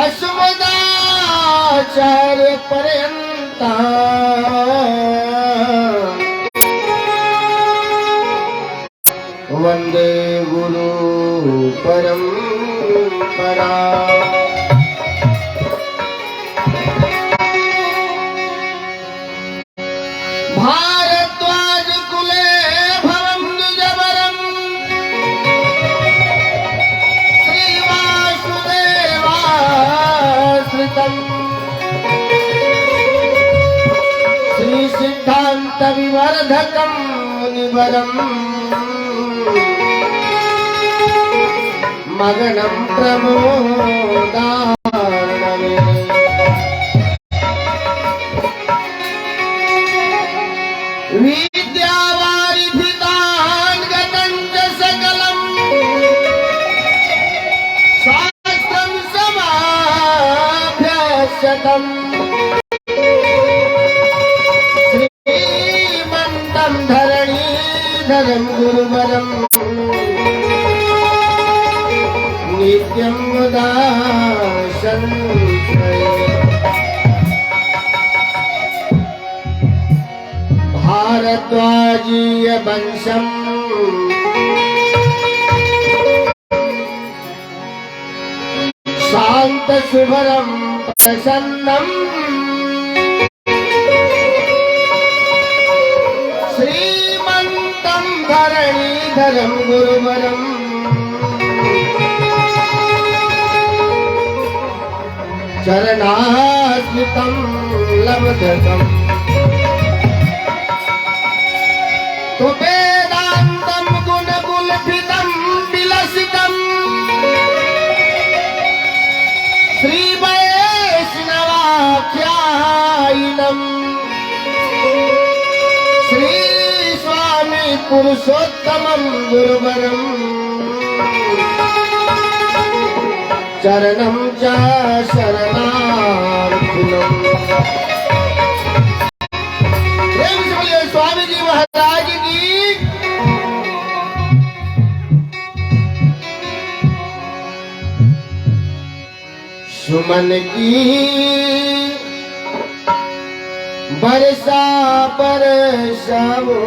अस्मदाचार्य पर्यंता वंदे गुरु परंपरा। भारद्वाज कुले भवं द्विजवरं श्रीवासुदेवाश्रितं श्री सिद्धांत विवर्धकं मुनिवरं मगनं प्रमोदार्णवे। विद्यावारिधितान् गतं च सकलं शास्त्रं समाभ्यस्यतम् श्रीमन्तं धरणीधरं गुरुवरं नित्यं मुदा संश्रये। भारद्वाजीय वंशं शांत शुभरं प्रसन्नं श्रीमन्तं धरणीधरं गुरुवरं चरणाश्रितं लब्धकम् तो वेदांतं गुणगुल्फितं विलसितं श्रीवैष्णवाख्यायिनं श्री स्वामी पुरुषोत्तमं गुरुवरं चरणं च शरणार्थिनम्। स्वामी जी महाराज की। सुमन की बरसा बरसाओ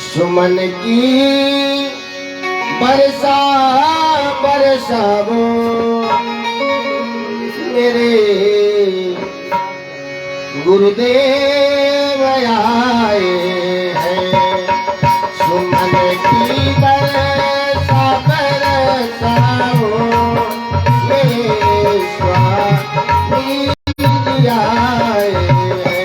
सुमन की बरसा बरसाओ मेरे गुरुदेव आए हैं। सुमन की बरसा बरसाओ मेरे स्वामी आए हैं।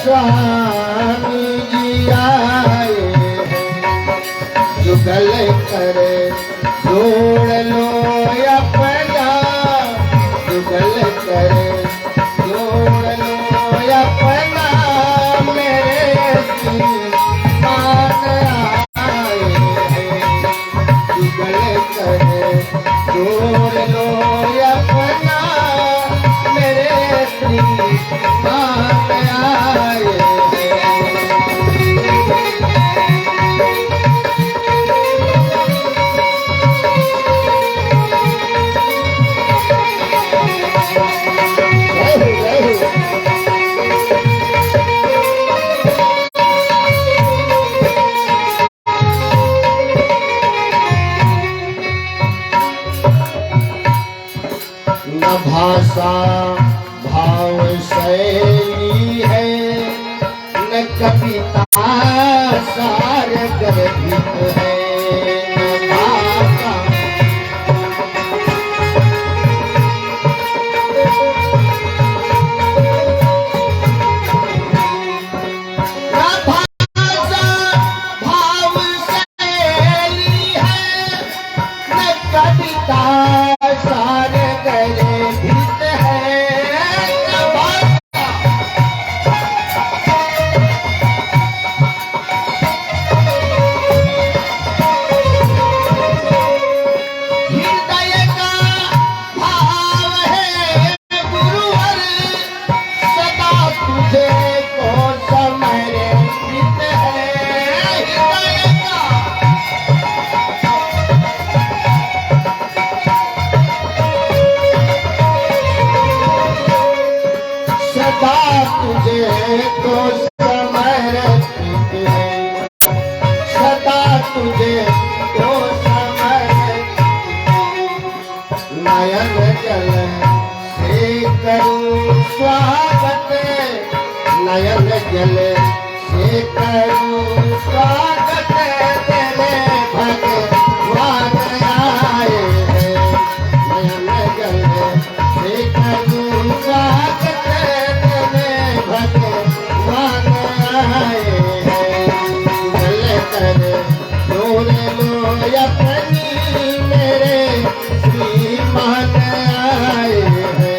स्वामी जी आए जुगल कर जोड़ लो अपना जुगल कर जोड़ लो अपना मेरे मान आए जुगल कर जोड़ लो अपना मेरे श्री मान आए। न भाषा भाव शैली है न कविता सार गर्भित है। न भाषा सदा तुझे तो समर्पित है, सदा तुझे तो समर्पित। नयन जल से करूं स्वागत, नयन जल से करूं स्वागत, तेरे भगवान आए हैं। नयन जल से करूं स्वागत, तेरे भगवान आए हैं। जल कर जोर लो अपनी, मेरे श्रीमान आए हैं।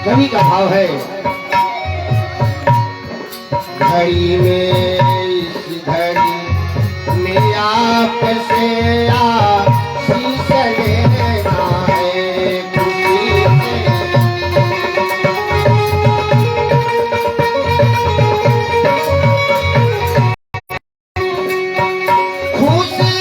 कवि का भाव है, घड़ी में इस घड़ी में आपसे आशीष लेना है। खुशी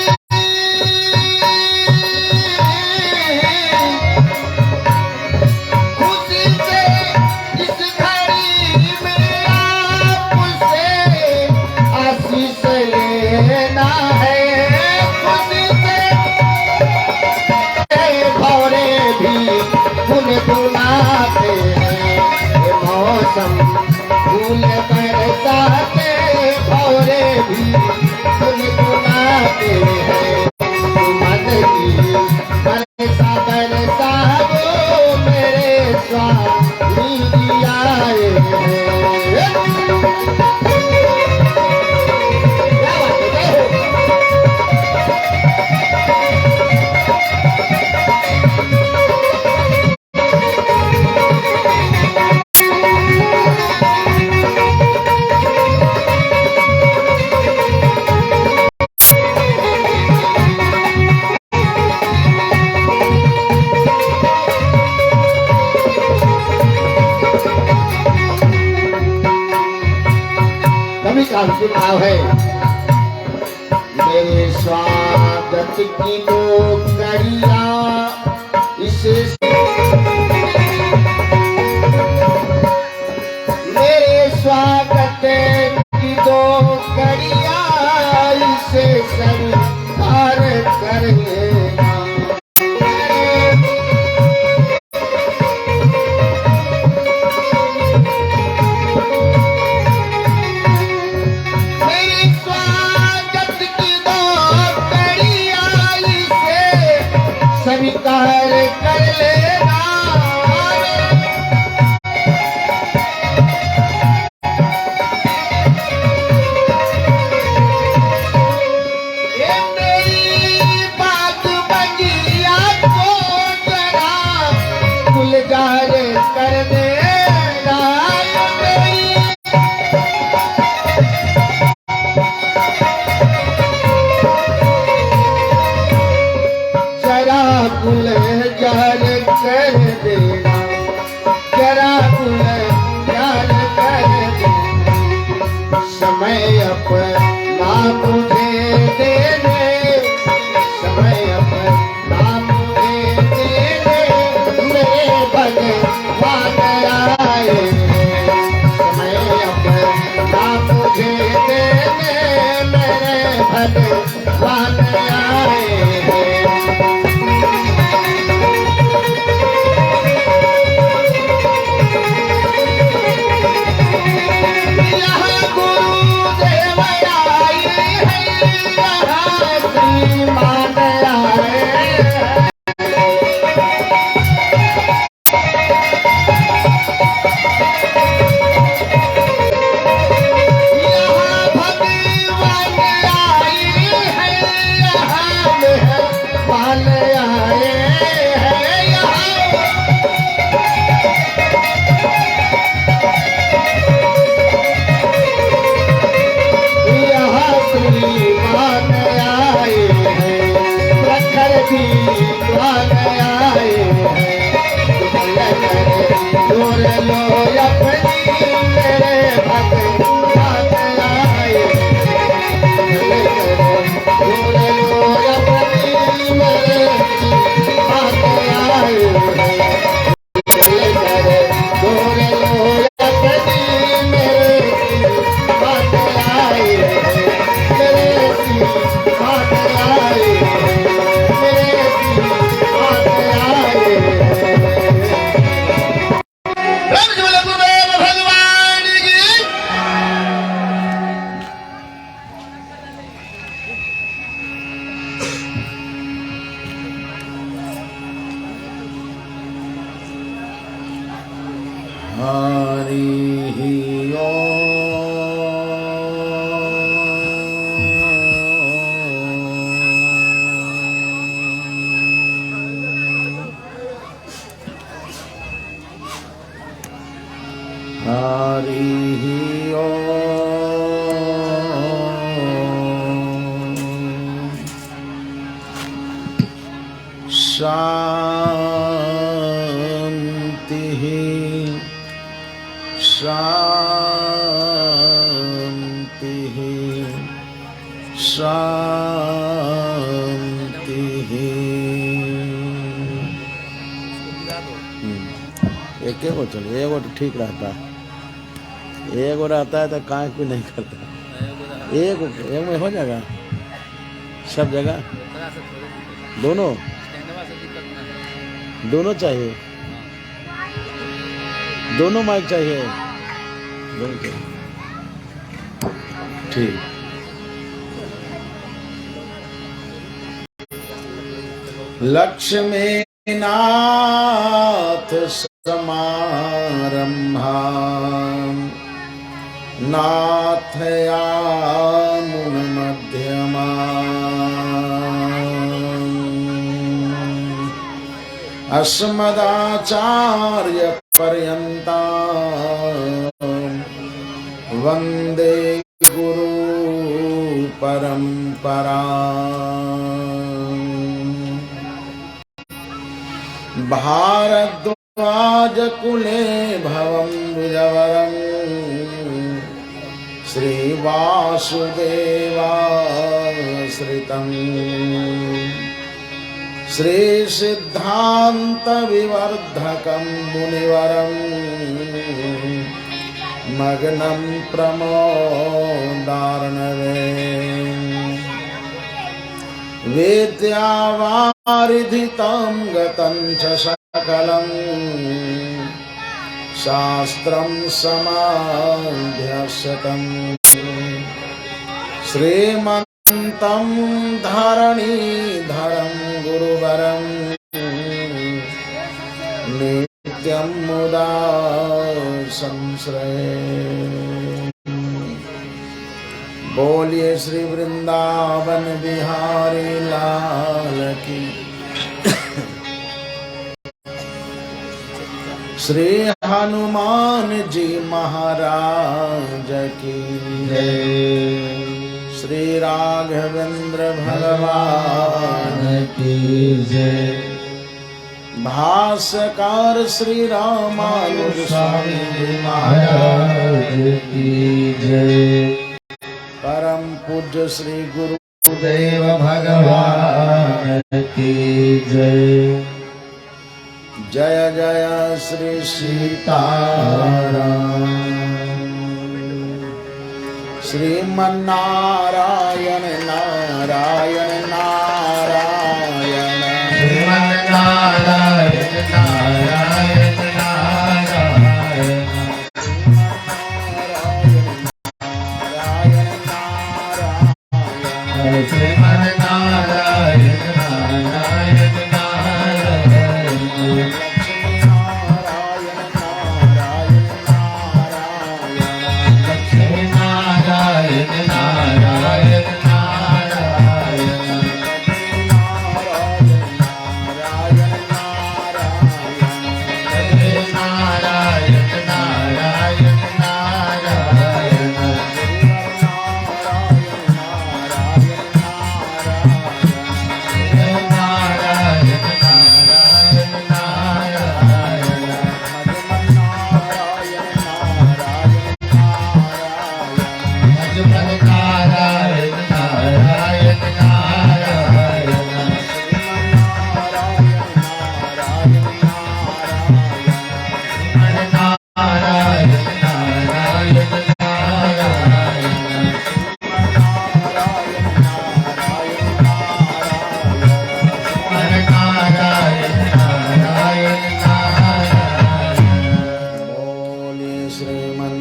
गुनगुनाते हैं मौसम, फूल बरसाते भौरे भी गुनगुनाते हैं। मन की बरसा बरसा वो मेरे स्वामी जी आए हैं। कवि का अंतिम भाव है, मेरे स्वागत की दो कड़िया इसे, मेरे स्वागत की दो कड़िया इसे स्वीकार कर लेना। स्वीकार कर लेना। ये मेरी बात बगिया को जरा गुलजार कर देना। जरा गुलजार कर देना, जरा गुलजार कर देना। समय अपना मुझे दे दे, समय अपना मुझे दे दे, मेरे भगवान आए हैं। समय अपना मुझे दे दे, मेरे भगवान आए हैं। यहाँ गुरुदेव आए हैं। हरि शांति शांति शांति। एक को चलो, एक तो ठीक रहता है, एक रहता है तो काहे कोई नहीं करता। एक में हो जाएगा सब जगह। दोनों चाहिए, दोनों माइक चाहिए, दोनों चाहिए। ठीक। लक्ष्मी नाथ समारंभा नाथयामुन मध्यमा अस्मदाचार्य पर्यन्ता वंदे गुरु परंपरा। भारद्वाज कुले भवं विजवरं श्रीवासुदेवाश्रितं श्री सिद्धांत विवर्धकं मुनिवरं मग्नं प्रमोदार्णवे विद्यावारिधितं गतं च सकलं शास्त्रं समाध्यस्यतं श्रीमन्तं धरणीधरं गुरुवरं नित्यं मुदा संश्रये। बोलिए श्री वृंदावन बिहारी लाल की, श्री हनुमान जी महाराज की जय, श्री राघवेंद्र भगवान की जय। भाष्यकार श्री रामानुज स्वामी महाराज की जय। परम पूज्य श्री गुरुदेव भगवान की जय। जय जय श्री सीताराम। श्रीमन्नारायण नारायण नारायण, श्रीमन्नारायण नारायण नारायण, श्रीमन्नारायण नारायण नारायण, लक्ष्मी नारायण नारायण नारायण, नारायण नारायण नारायण,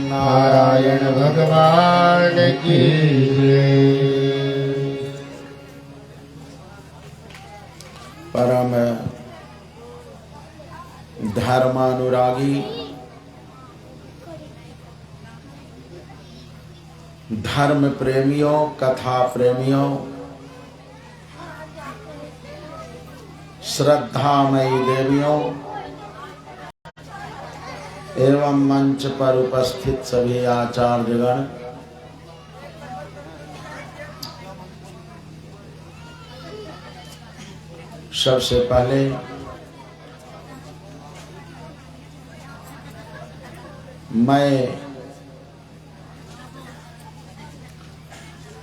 नारायण भगवान की जय। परम धर्मानुरागी धर्म प्रेमियों, कथा प्रेमियों, श्रद्धामयी देवियों एवं मंच पर उपस्थित सभी आचार्यगण, सबसे पहले मैं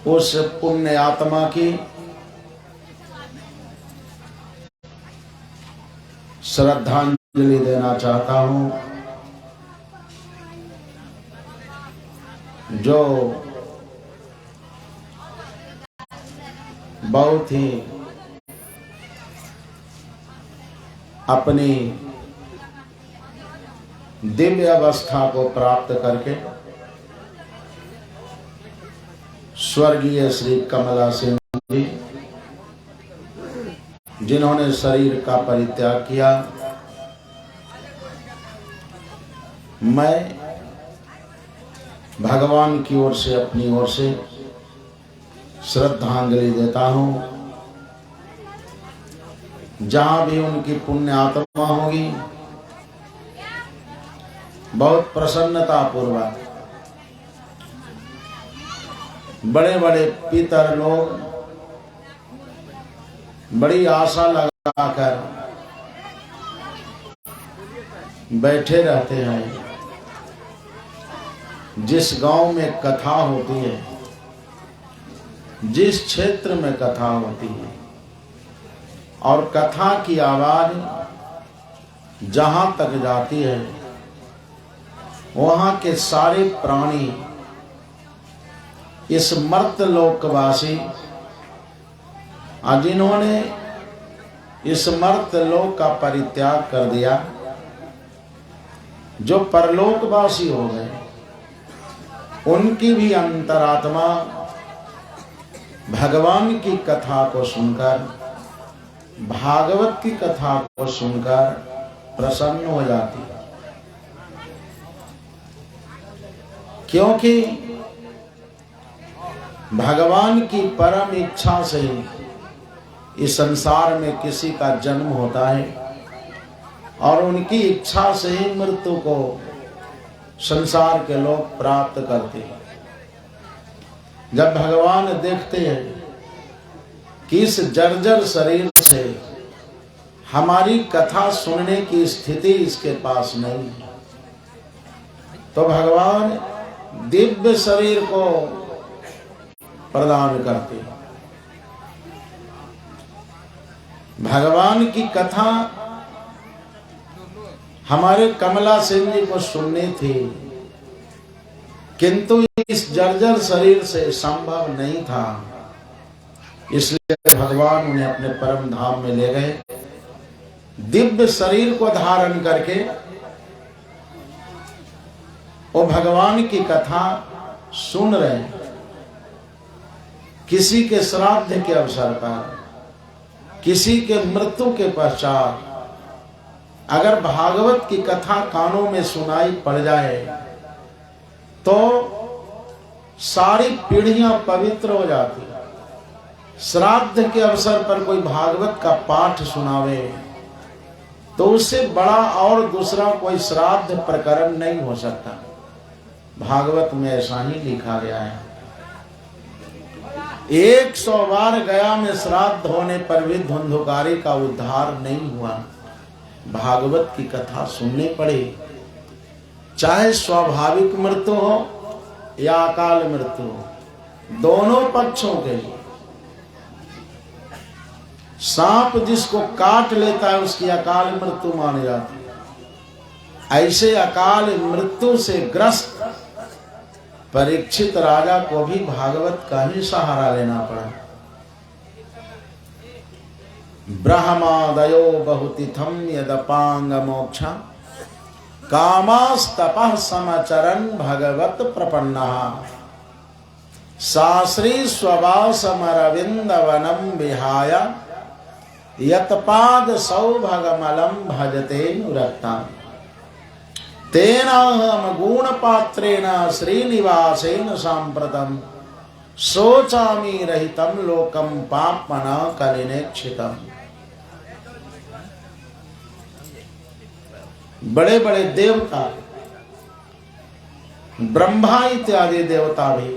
उस पुण्य आत्मा की श्रद्धांजलि देना चाहता हूं जो बहुत ही अपनी दिव्य अवस्था को प्राप्त करके स्वर्गीय श्री कमला सिंह जी, जिन्होंने शरीर का परित्याग किया, मैं भगवान की ओर से, अपनी ओर से श्रद्धांजलि देता हूं। जहां भी उनकी पुण्य आत्मा होगी, बहुत प्रसन्नता पूर्वक बड़े बड़े पितर लोग बड़ी आशा लगाकर बैठे रहते हैं। जिस गांव में कथा होती है, जिस क्षेत्र में कथा होती है और कथा की आवाज जहां तक जाती है, वहां के सारे प्राणी, इस मर्त लोकवासी, जिन्होंने इस मर्त लोक का परित्याग कर दिया, जो परलोकवासी हो गए, उनकी भी अंतरात्मा भगवान की कथा को सुनकर, भागवत की कथा को सुनकर प्रसन्न हो जाती है। क्योंकि भगवान की परम इच्छा से इस संसार में किसी का जन्म होता है और उनकी इच्छा से ही मृत्यु को संसार के लोग प्राप्त करते हैं। जब भगवान देखते हैं कि इस जर्जर शरीर से हमारी कथा सुनने की स्थिति इसके पास नहीं है, तो भगवान दिव्य शरीर को प्रदान करते हैं। भगवान की कथा हमारे कमला सिंह जी को सुननी थी, किंतु इस जर्जर शरीर से संभव नहीं था। इसलिए भगवान उन्हें अपने परम धाम में ले गए। दिव्य शरीर को धारण करके वो भगवान की कथा सुन रहे हैं। किसी के श्राद्ध के अवसर पर, किसी के मृत्यु के पश्चात अगर भागवत की कथा कानों में सुनाई पड़ जाए तो सारी पीढ़ियां पवित्र हो जाती। श्राद्ध के अवसर पर कोई भागवत का पाठ सुनावे तो उससे बड़ा और दूसरा कोई श्राद्ध प्रकरण नहीं हो सकता। भागवत में ऐसा ही लिखा गया है। 100 बार गया में श्राद्ध होने पर भी धुंधुकारी का उद्धार नहीं हुआ। भागवत की कथा सुननी पड़े, चाहे स्वाभाविक मृत्यु हो या अकाल मृत्यु हो, दोनों पक्षों के लिए। सांप जिसको काट लेता है उसकी अकाल मृत्यु मानी जाती है। ऐसे अकाल मृत्यु से ग्रस्त परीक्षित राजा को भी भागवत का ही सहारा लेना पड़ा। ब्रह्मादयो बहुतिथम यदपांग मोक्षा कामास्तपः समचरन् भगवत प्रपन्नः शास्त्री स्वभाव समरविंद वनम विहाय यत्पाद सौभगमलम भजते नुरक्ता। तेनाहम गुण पात्रेण श्रीनिवासेन सांप्रतम शोचामि रहितम लोकम पापमना कलिनेक्षितम। बड़े बड़े देवता, ब्रह्मा इत्यादि देवता भी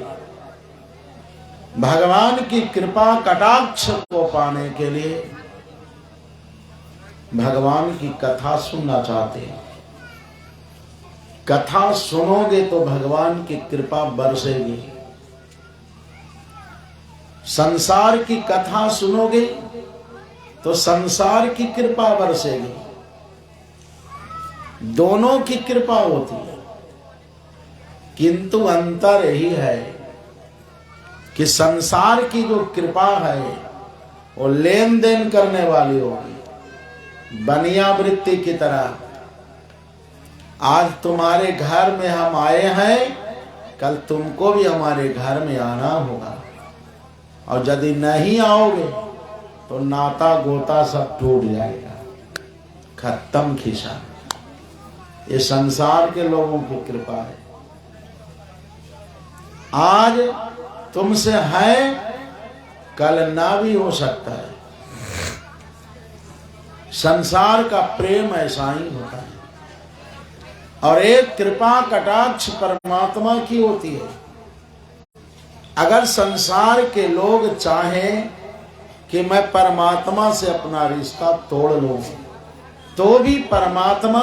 भगवान की कृपा कटाक्ष को पाने के लिए भगवान की कथा सुनना चाहते हैं। कथा सुनोगे तो भगवान की कृपा बरसेगी। संसार की कथा सुनोगे तो संसार की कृपा बरसेगी। दोनों की कृपा होती है, किंतु अंतर यही है कि संसार की जो कृपा है वो लेन देन करने वाली होगी, बनिया वृत्ति की तरह। आज तुम्हारे घर में हम आए हैं, कल तुमको भी हमारे घर में आना होगा, और यदि नहीं आओगे तो नाता गोता सब टूट जाएगा, खत्म खिसा। ये संसार के लोगों की कृपा है। आज तुमसे है, कल ना भी हो सकता है। संसार का प्रेम ऐसा ही होता है। और एक कृपा कटाक्ष परमात्मा की होती है। अगर संसार के लोग चाहें कि मैं परमात्मा से अपना रिश्ता तोड़ लूं, तो भी परमात्मा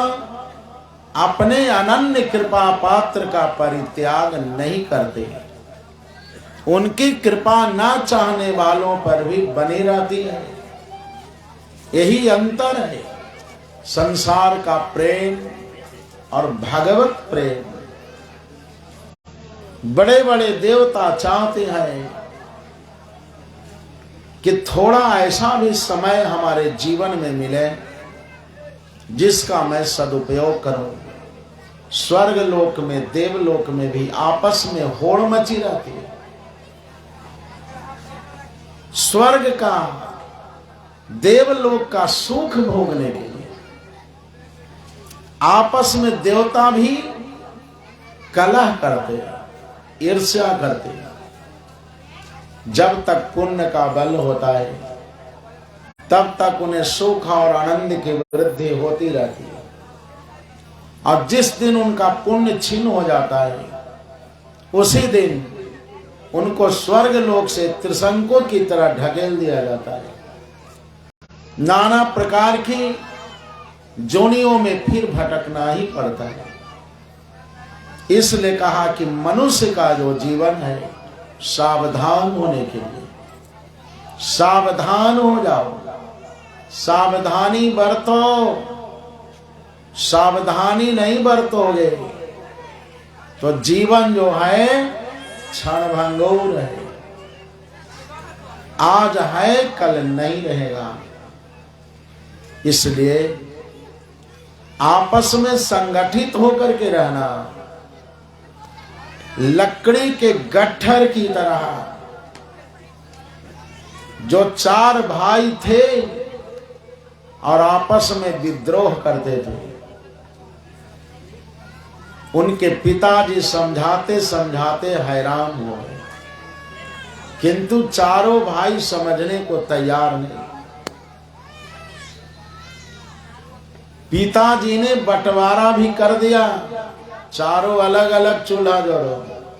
अपने अनन्य कृपा पात्र का परित्याग नहीं करते। उनकी कृपा ना चाहने वालों पर भी बनी रहती है। यही अंतर है संसार का प्रेम और भगवत प्रेम। बड़े बड़े देवता चाहते हैं कि थोड़ा ऐसा भी समय हमारे जीवन में मिले जिसका मैं सदुपयोग करूं। स्वर्ग लोक में, देवलोक में भी आपस में होड़ मची रहती है। स्वर्ग का, देवलोक का सुख भोगने के लिए आपस में देवता भी कलह करते हैं, ईर्ष्या करते हैं। जब तक पुण्य का बल होता है तब तक उन्हें सुख और आनंद की वृद्धि होती रहती है, और जिस दिन उनका पुण्य क्षीण हो जाता है उसी दिन उनको स्वर्ग लोक से त्रिशंकों की तरह ढकेल दिया जाता है। नाना प्रकार की जोनियों में फिर भटकना ही पड़ता है। इसलिए कहा कि मनुष्य का जो जीवन है, सावधान होने के लिए सावधान हो जाओ, सावधानी बरतो। सावधानी नहीं बरतोगे तो जीवन जो है क्षणभंगुर है। आज है, कल नहीं रहेगा। इसलिए आपस में संगठित होकर के रहना, लकड़ी के गट्ठर की तरह। जो चार भाई थे और आपस में विद्रोह करते थे, उनके पिताजी समझाते समझाते हैरान हो गए, किंतु चारों भाई समझने को तैयार नहीं। पिताजी ने बंटवारा भी कर दिया, चारों अलग अलग चूल्हा जोड़ो,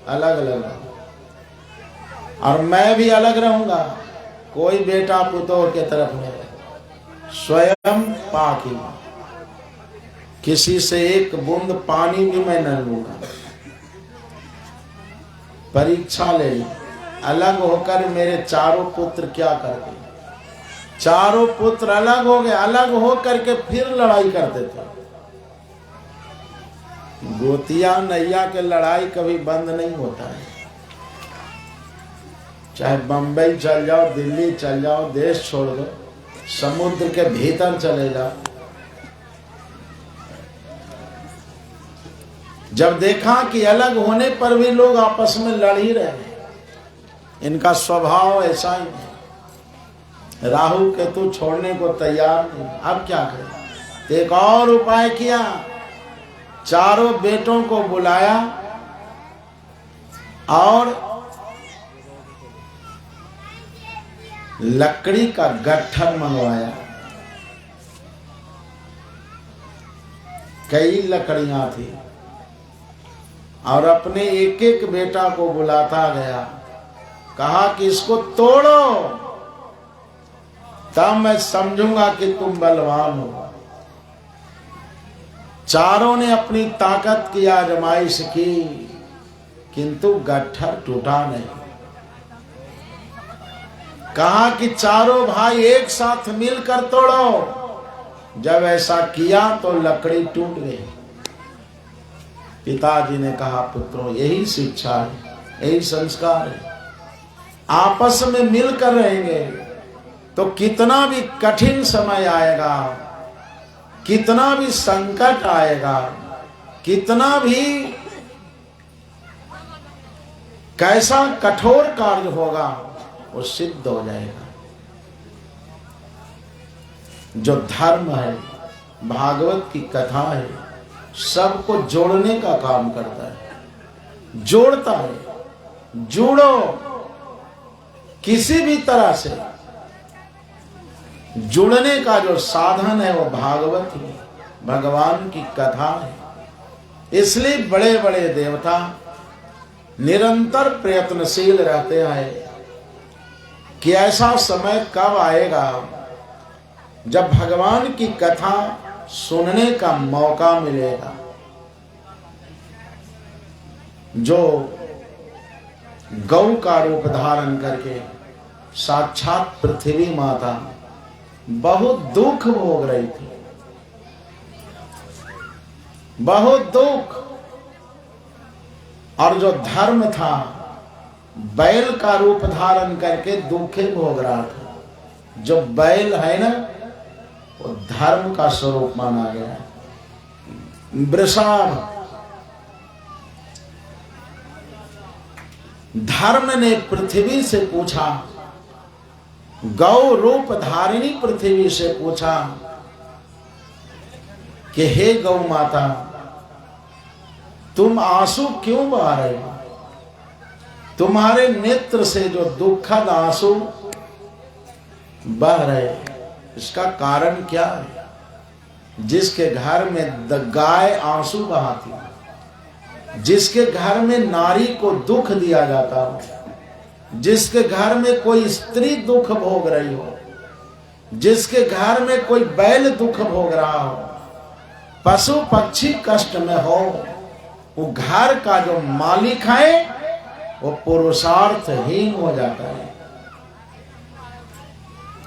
अलग अलग रहो, और मैं भी अलग रहूंगा, कोई बेटा पुतोह के तरफ नहीं, स्वयं पाकी, किसी से एक बूंद पानी भी मैं न लूंगा। परीक्षा ले ली, अलग होकर मेरे चारों पुत्र क्या करते। चारों पुत्र अलग हो गए, अलग हो करके फिर लड़ाई करते थे। गोतिया नैया के लड़ाई कभी बंद नहीं होता है। चाहे बंबई चल जाओ, दिल्ली चल जाओ, देश छोड़ दो, समुद्र के भीतर चले जाओ, जब देखा कि अलग होने पर भी लोग आपस में लड़ ही रहे हैं, इनका स्वभाव ऐसा ही है, राहु केतु छोड़ने को तैयार नहीं, अब क्या करें। एक और उपाय किया, चारों बेटों को बुलाया और लकड़ी का गट्ठर मंगवाया। कई लकड़ियां थी और अपने एक एक बेटा को बुलाता गया, कहा कि इसको तोड़ो, तब मैं समझूंगा कि तुम बलवान हो। चारों ने अपनी ताकत की आजमाइश की, किंतु गट्ठर टूटा नहीं। कहा कि चारों भाई एक साथ मिलकर तोड़ो। जब ऐसा किया तो लकड़ी टूट गई। पिताजी ने कहा, पुत्रों यही शिक्षा है, यही संस्कार है। आपस में मिलकर रहेंगे तो कितना भी कठिन समय आएगा, कितना भी संकट आएगा, कितना भी कैसा कठोर कार्य होगा, वो सिद्ध हो जाएगा। जो धर्म है, भागवत की कथा है, सबको जोड़ने का काम करता है, जोड़ता है। जुड़ो, किसी भी तरह से जुड़ने का जो साधन है वो भागवत ही, भगवान की कथा है। इसलिए बड़े बड़े देवता निरंतर प्रयत्नशील रहते हैं कि ऐसा समय कब आएगा जब भगवान की कथा सुनने का मौका मिलेगा। जो गौ का रूप धारण करके साक्षात पृथ्वी माता बहुत दुख भोग रही थी, बहुत दुख। और जो धर्म था बैल का रूप धारण करके दुखे भोग रहा था। जो बैल है ना, वो धर्म का स्वरूप माना गया है। वृषभ, धर्म ने पृथ्वी से पूछा, गौ रूप धारिणी पृथ्वी से पूछा कि हे गौ माता, तुम आंसू क्यों बहा रहे हो? तुम्हारे नेत्र से जो दुखद आंसू बह रहे, इसका कारण क्या है? जिसके घर में गाय आंसू बहाती, जिसके घर में नारी को दुख दिया जाता हो, जिसके घर में कोई स्त्री दुख भोग रही हो, जिसके घर में कोई बैल दुख भोग रहा हो, पशु पक्षी कष्ट में हो, वो घर का जो मालिक है वो पुरुषार्थहीन हो जाता है,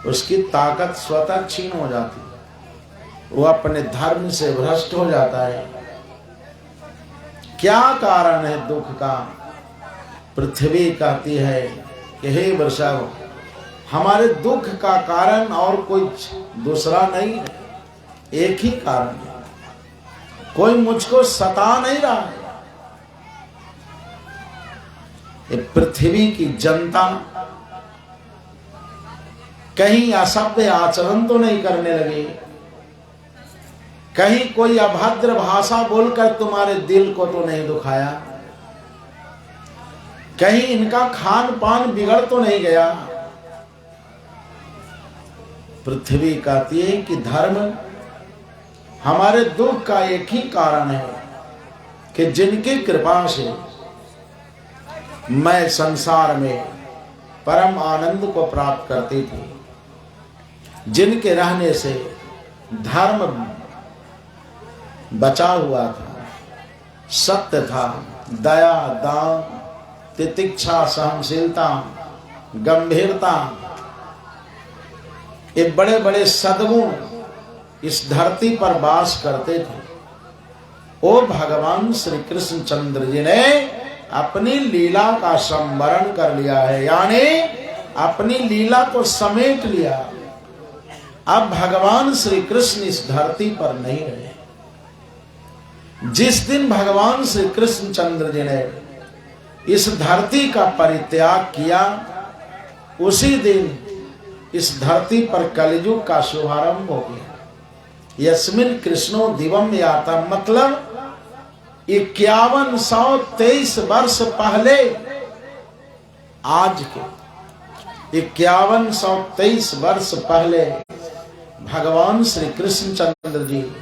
उसकी ताकत स्वतः क्षीण हो जाती है, वो अपने धर्म से भ्रष्ट हो जाता है। क्या कारण है दुख का? पृथ्वी कहती है कि हे वृषभ, हमारे दुख का कारण और कोई दूसरा नहीं है, एक ही कारण है। कोई मुझको सता नहीं रहा है। ये पृथ्वी की जनता कहीं असभ्य आचरण तो नहीं करने लगी, कहीं कोई अभद्र भाषा बोलकर तुम्हारे दिल को तो नहीं दुखाया, कहीं इनका खान पान बिगड़ तो नहीं गया। पृथ्वी कहती है कि धर्म हमारे दुख का एक ही कारण है कि जिनकी कृपा से मैं संसार में परम आनंद को प्राप्त करती थी, जिनके रहने से धर्म बचा हुआ था, सत्य था, दया, दान, तितिक्षा, सहनशीलता, गंभीरता, ये बड़े बड़े सद्गुण इस धरती पर वास करते थे। ओ भगवान श्री कृष्ण चंद्र जी ने अपनी लीला का संवरण कर लिया है, यानी अपनी लीला को समेट लिया। अब भगवान श्री कृष्ण इस धरती पर नहीं रहे। जिस दिन भगवान श्री कृष्ण चंद्र जी ने इस धरती का परित्याग किया, उसी दिन इस धरती पर कलयुग का शुभारंभ हो गया। यस्मिन् कृष्णो दिवम याता, मतलब 5123 वर्ष पहले, आज के 5123 वर्ष पहले भगवान श्री कृष्ण चंद्र जी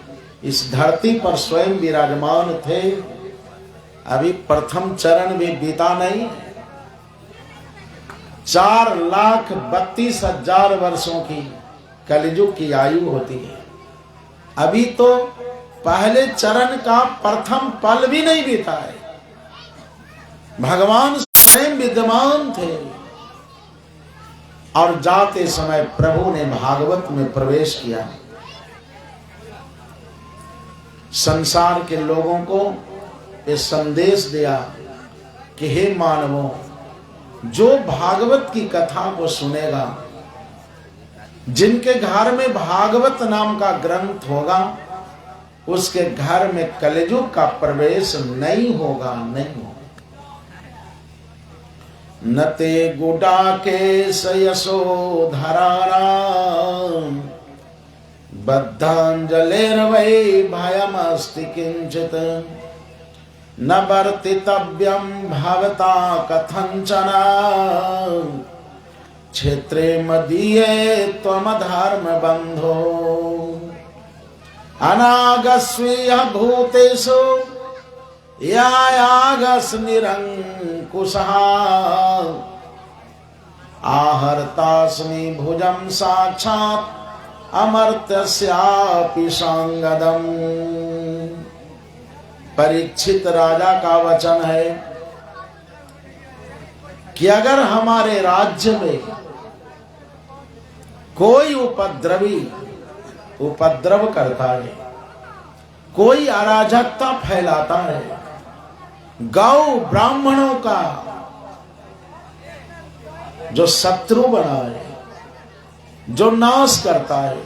इस धरती पर स्वयं विराजमान थे। अभी प्रथम चरण भी बीता नहीं। 4,32,000 वर्षों की कलियुग की आयु होती है। अभी तो पहले चरण का प्रथम पल भी नहीं बीता है। भगवान स्वयं विद्यमान थे और जाते समय प्रभु ने भागवत में प्रवेश किया। संसार के लोगों को ये संदेश दिया कि हे मानवों, जो भागवत की कथा को सुनेगा, जिनके घर में भागवत नाम का ग्रंथ होगा, उसके घर में कलियुग का प्रवेश नहीं होगा, नहीं होगा। नते गुडाकेश यशोधराणाम बद्धांजलिर्वै भयमस्ति किंचित न वर्तितव्यं भवता कथंचन क्षेत्रे मदीये त्वमधर्म बंधो अनागस्वीय भूतेषु यायागस निरंकुशः आहर्तास्मि भुजं साक्षात् अमर्त्यस्यापि सांगदम्। परीक्षित राजा का वचन है कि अगर हमारे राज्य में कोई उपद्रवी उपद्रव करता है, कोई अराजकता फैलाता है, गौ ब्राह्मणों का जो शत्रु बना है, जो नाश करता है,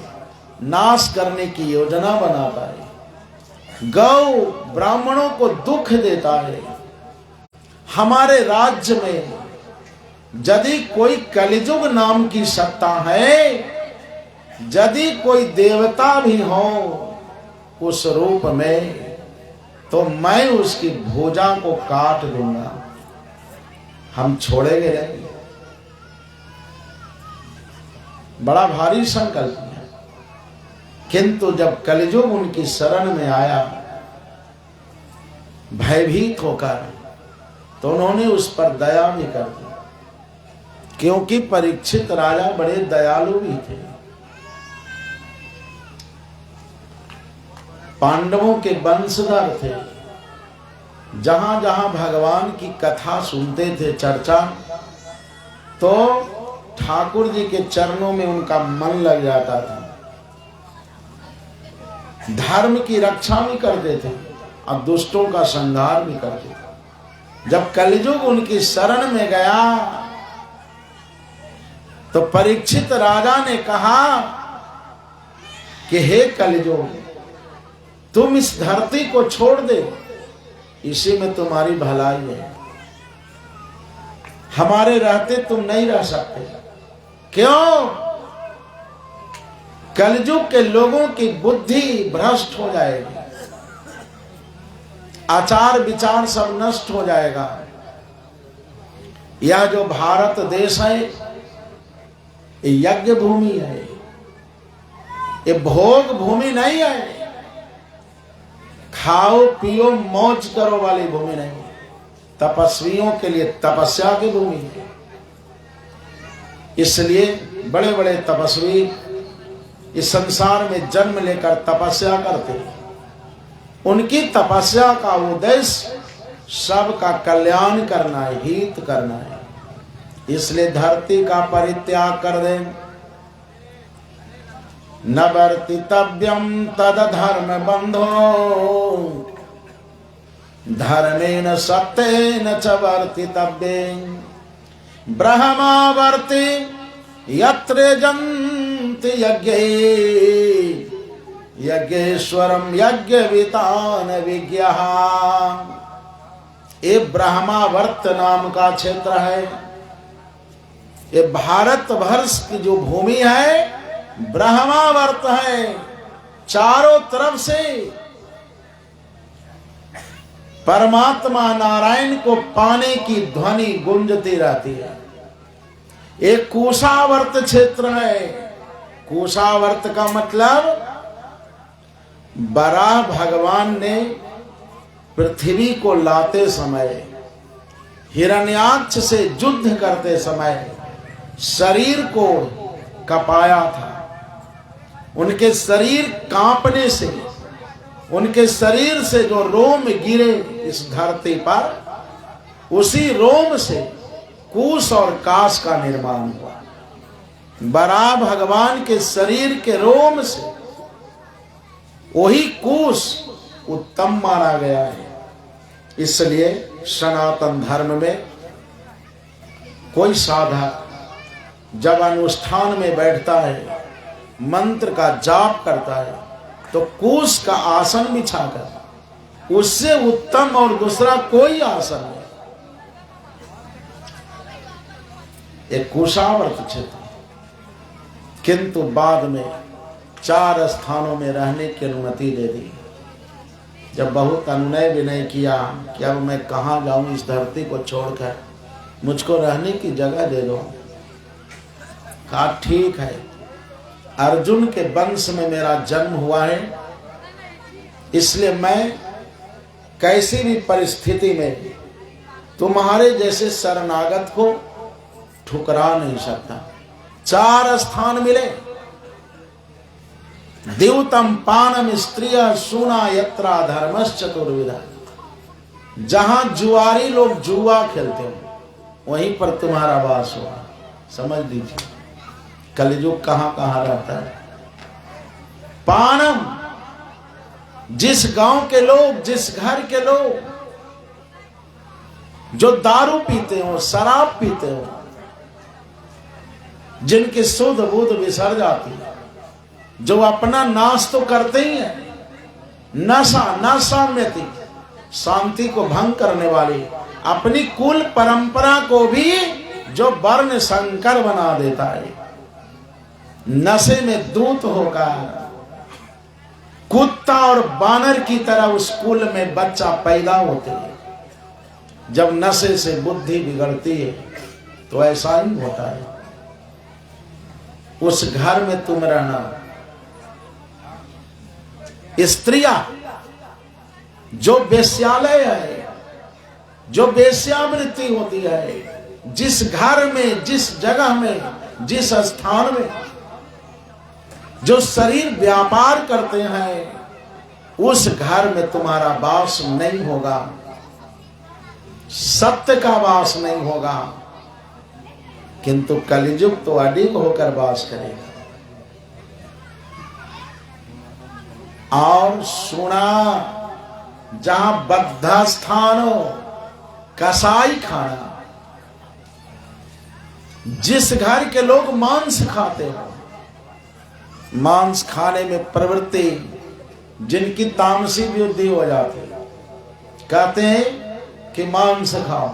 नाश करने की योजना बनाता है, गौ ब्राह्मणों को दुख देता है, हमारे राज्य में यदि कोई कलिजुग नाम की सत्ता है, यदि कोई देवता भी हो उस रूप में, तो मैं उसकी भुजा को काट दूंगा, हम छोड़ेंगे नहीं। बड़ा भारी संकल्प है। किंतु जब कलिजुग उनकी शरण में आया भयभीत होकर, तो उन्होंने उस पर दया भी कर दी, क्योंकि परीक्षित राजा बड़े दयालु भी थे। पांडवों के वंशधर थे। जहां जहां भगवान की कथा सुनते थे, चर्चा, तो ठाकुर जी के चरणों में उनका मन लग जाता था। धर्म की रक्षा भी करते थे और दुष्टों का संहार भी करते थे। जब कलिजुग उनकी शरण में गया तो परीक्षित राजा ने कहा कि हे कलिजुग, तुम इस धरती को छोड़ दे, इसी में तुम्हारी भलाई है। हमारे रहते तुम नहीं रह सकते। क्यों? कलिजुग के लोगों की बुद्धि भ्रष्ट हो जाएगी, आचार विचार सब नष्ट हो जाएगा। यह जो भारत देश है, ये यज्ञ भूमि है, ये भोग भूमि नहीं है, खाओ पियो मौज करो वाली भूमि नहीं, तपस्वियों के लिए तपस्या की भूमि है। इसलिए बड़े बड़े तपस्वी इस संसार में जन्म लेकर तपस्या करते हैं। उनकी तपस्या का उद्देश्य सबका कल्याण करना है, हित करना है। इसलिए धरती का परित्याग कर दें। न वर्तितव्यं तद धर्म बंधो धर्मेण सत्येन च वर्तितव्यं ब्रह्मावर्ति यत्र जन्ति यज्ञे यज्ञेश्वरम यज्ञवितान विज्ञः। ये ब्रह्मावर्त नाम का क्षेत्र है। ये भारत वर्ष की जो भूमि है ब्रह्मावर्त है। चारों तरफ से परमात्मा नारायण को पाने की ध्वनि गूंजती रहती है। एक कुशावर्त क्षेत्र है। कुशावर्त का मतलब बराह भगवान ने पृथ्वी को लाते समय, हिरण्याक्ष से युद्ध करते समय शरीर को कपाया था। उनके शरीर कांपने से, उनके शरीर से जो रोम गिरे इस धरती पर, उसी रोम से कूश और काश का निर्माण हुआ। बराह भगवान के शरीर के रोम से वही कूश उत्तम माना गया है। इसलिए सनातन धर्म में कोई साधक जब अनुष्ठान में बैठता है, मंत्र का जाप करता है, तो कूश का आसन बिछाकर, उससे उत्तम और दूसरा कोई आसन नहीं। एक कुशावर्त क्षेत्र, किंतु बाद में 4 स्थानों में रहने की अनुमति दे दी। जब बहुत अनुनय विनय किया कि अब मैं कहाँ जाऊं इस धरती को छोड़कर, मुझको रहने की जगह दे दो। कहा ठीक है, अर्जुन के वंश में मेरा जन्म हुआ है, इसलिए मैं कैसी भी परिस्थिति में तुम्हारे जैसे शरणागत को ठुकरा नहीं सकता। 4 स्थान मिले। द्यूतम पानम स्त्रिय सुना यत्रा धर्मश्चतुर्विधा। जहां जुआरी लोग जुआ खेलते हो, वहीं पर तुम्हारा वास होगा। समझ लीजिए कलियुग कहां कहां रहता है। पानम, जिस गांव के लोग, जिस घर के लोग जो दारू पीते हो, शराब पीते हो, जिनकी शुद्ध बुद्ध विसर जाती है, जो अपना नाश तो करते ही है, नशा में थी, शांति को भंग करने वाली, अपनी कुल परंपरा को भी जो वर्ण संकर बना देता है, नशे में दूत होकर कुत्ता और बानर की तरह उस कुल में बच्चा पैदा होते हैं। जब नशे से बुद्धि बिगड़ती है तो ऐसा ही होता है। उस घर में तुम रहना। स्त्रियां, जो वेश्यालय है, जो वेश्यावृत्ति होती है, जिस घर में, जिस जगह में, जिस स्थान में जो शरीर व्यापार करते हैं, उस घर में तुम्हारा वास नहीं होगा, सत्य का वास नहीं होगा। किंतु कलियुग तो अडिग होकर वास करेगा। और सुना, जहां बद्धा स्थान हो, कसाई खाना, जिस घर के लोग मांस खाते हो, मांस खाने में प्रवृत्ति, जिनकी तामसी बुद्धि हो जाती है, कहते हैं कि मांस खाओ,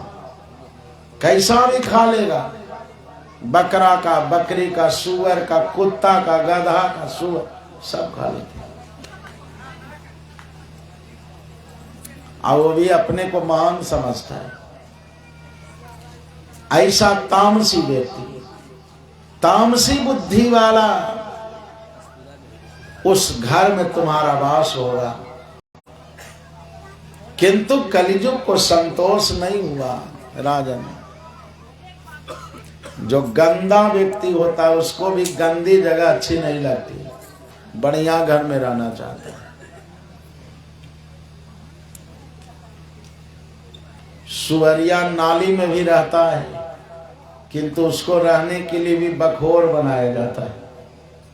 कैसा भी खा लेगा, बकरा का, बकरी का, सुअर का, कुत्ता का, गधा का, सुअर सब खा लेते हैं। और वो भी अपने को महान समझता है। ऐसा तामसी व्यक्ति, तामसी बुद्धि वाला, उस घर में तुम्हारा वास होगा। किंतु कलियुग को संतोष नहीं हुआ राजन। जो गंदा व्यक्ति होता है उसको भी गंदी जगह अच्छी नहीं लगती, बढ़िया घर में रहना चाहता है। सुअरिया नाली में भी रहता है, किंतु उसको रहने के लिए भी बखोर बनाया जाता है,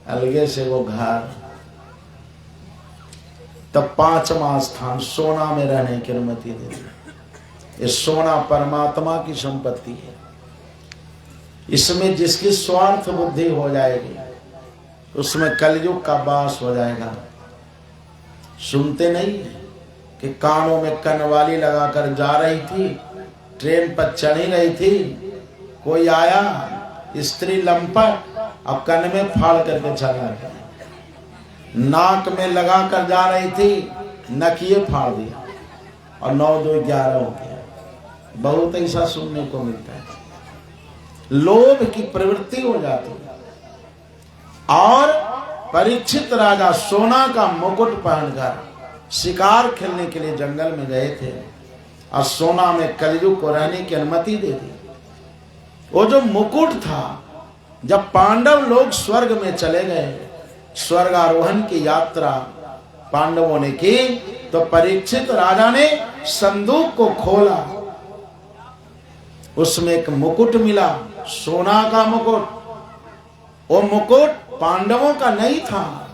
अलगे से वो घर। तब 5वां स्थान सोना में रहने की अनुमति दे दी। ये सोना परमात्मा की संपत्ति है। इसमें जिसकी स्वार्थ बुद्धि हो जाएगी, उसमें कलयुग का वास हो जाएगा। सुनते नहीं कि कानों में कनवाली लगाकर जा रही थी, ट्रेन पर चढ़ी रही थी, कोई आया स्त्री लंपट और कन में फाड़ करके चला गया। नाक में लगा कर जा रही थी, नकिए फाड़ दिया। और 9 2 11 हो गया। बहुत ऐसा सुनने को मिलता है। लोभ की प्रवृत्ति हो जाती है। और परीक्षित राजा सोना का मुकुट पहनकर शिकार खेलने के लिए जंगल में गए थे और सोना में कलयुग को रहने की अनुमति दे दी। वो जो मुकुट था, जब पांडव लोग स्वर्ग में चले गए, स्वर्ग आरोहण की यात्रा पांडवों ने की, तो परीक्षित राजा ने संदूक को खोला, उसमें एक मुकुट मिला, सोना का मुकुट। वो मुकुट पांडवों का नहीं था,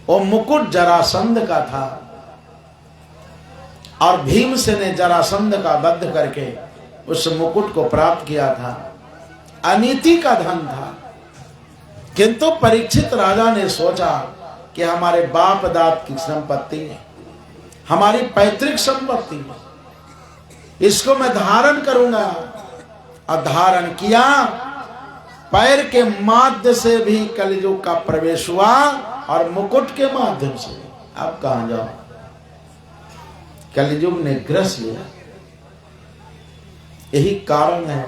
वो मुकुट जरासंध का था। और भीमसेन ने जरासंध का वध करके उस मुकुट को प्राप्त किया था। अनीति का धन था। किंतु परीक्षित राजा ने सोचा कि हमारे बाप दाद की संपत्ति है, हमारी पैतृक संपत्ति है, इसको मैं धारण करूंगा। और धारण किया। पैर के माध्यम से भी कलयुग का प्रवेश हुआ और मुकुट के माध्यम से। अब कहां जाओ, कलयुग ने ग्रस लिया। यही कारण है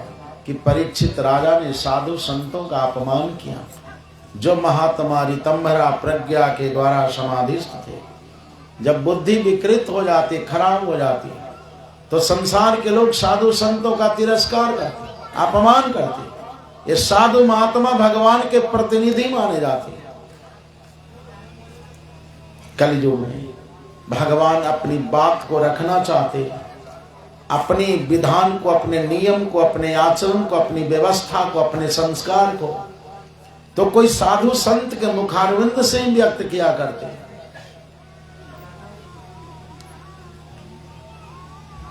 कि परीक्षित राजा ने साधु संतों का अपमान किया, जो महात्मा ऋतंभरा प्रज्ञा के द्वारा समाधिस्थ थे। जब बुद्धि विकृत हो जाती, खराब हो जाती, तो संसार के लोग साधु संतों का तिरस्कार करते, अपमान करते। ये साधु महात्मा भगवान के प्रतिनिधि माने जाते। कलयुग में भगवान अपनी बात को रखना चाहते, अपनी विधान को, अपने नियम को, अपने आचरण को, अपनी व्यवस्था को, अपने संस्कार को तो कोई साधु संत के मुखारविंद से ही व्यक्त किया करते।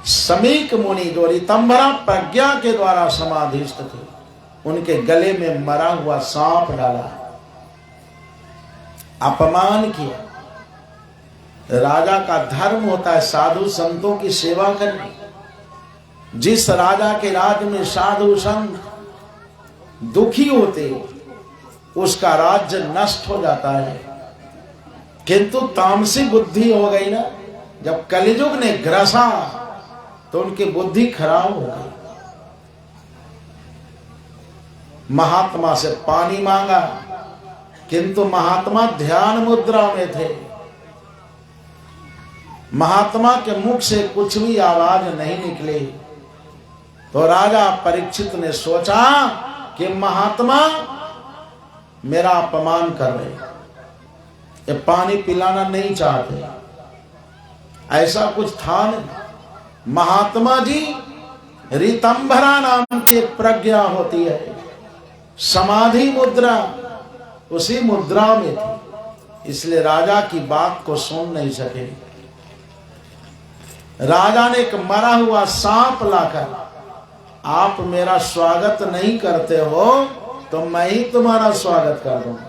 समीक मुनि जो ऋतंभरा प्रज्ञा के द्वारा समाधिस्थ थे, उनके गले में मरा हुआ सांप डाला, अपमान किया। राजा का धर्म होता है साधु संतों की सेवा करनी। जिस राजा के राज्य में साधु संत दुखी होते, उसका राज्य नष्ट हो जाता है। किंतु तामसी बुद्धि हो गई ना, जब कलियुग ने ग्रसा तो उनकी बुद्धि खराब हो गई। महात्मा से पानी मांगा, किंतु महात्मा ध्यान मुद्रा में थे। महात्मा के मुख से कुछ भी आवाज नहीं निकली। तो राजा परीक्षित ने सोचा कि महात्मा मेरा अपमान कर रहे, ये पानी पिलाना नहीं चाहते। ऐसा कुछ था नहीं। महात्मा जी ऋतंभरा नाम की एक प्रज्ञा होती है, समाधि मुद्रा, उसी मुद्रा में थी, इसलिए राजा की बात को सुन नहीं सके। राजा ने एक मरा हुआ सांप लाकर, आप मेरा स्वागत नहीं करते हो तो मैं ही तुम्हारा स्वागत कर दूंगा।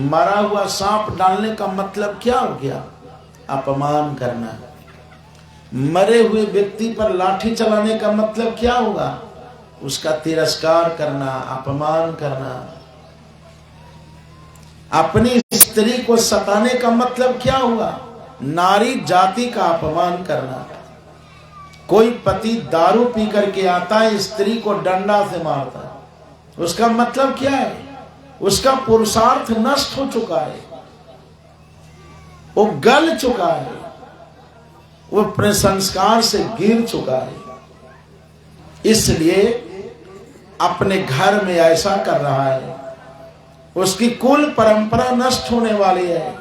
मरा हुआ सांप डालने का मतलब क्या हो गया? अपमान करना। मरे हुए व्यक्ति पर लाठी चलाने का मतलब क्या होगा? उसका तिरस्कार करना, अपमान करना। अपनी स्त्री को सताने का मतलब क्या हुआ? नारी जाति का अपमान करना। कोई पति दारू पी करके आता है, स्त्री को डंडा से मारता है, उसका मतलब क्या है? उसका पुरुषार्थ नष्ट हो चुका है, वो गल चुका है, वो अपने संस्कार से गिर चुका है। इसलिए अपने घर में ऐसा कर रहा है, उसकी कुल परंपरा नष्ट होने वाली है।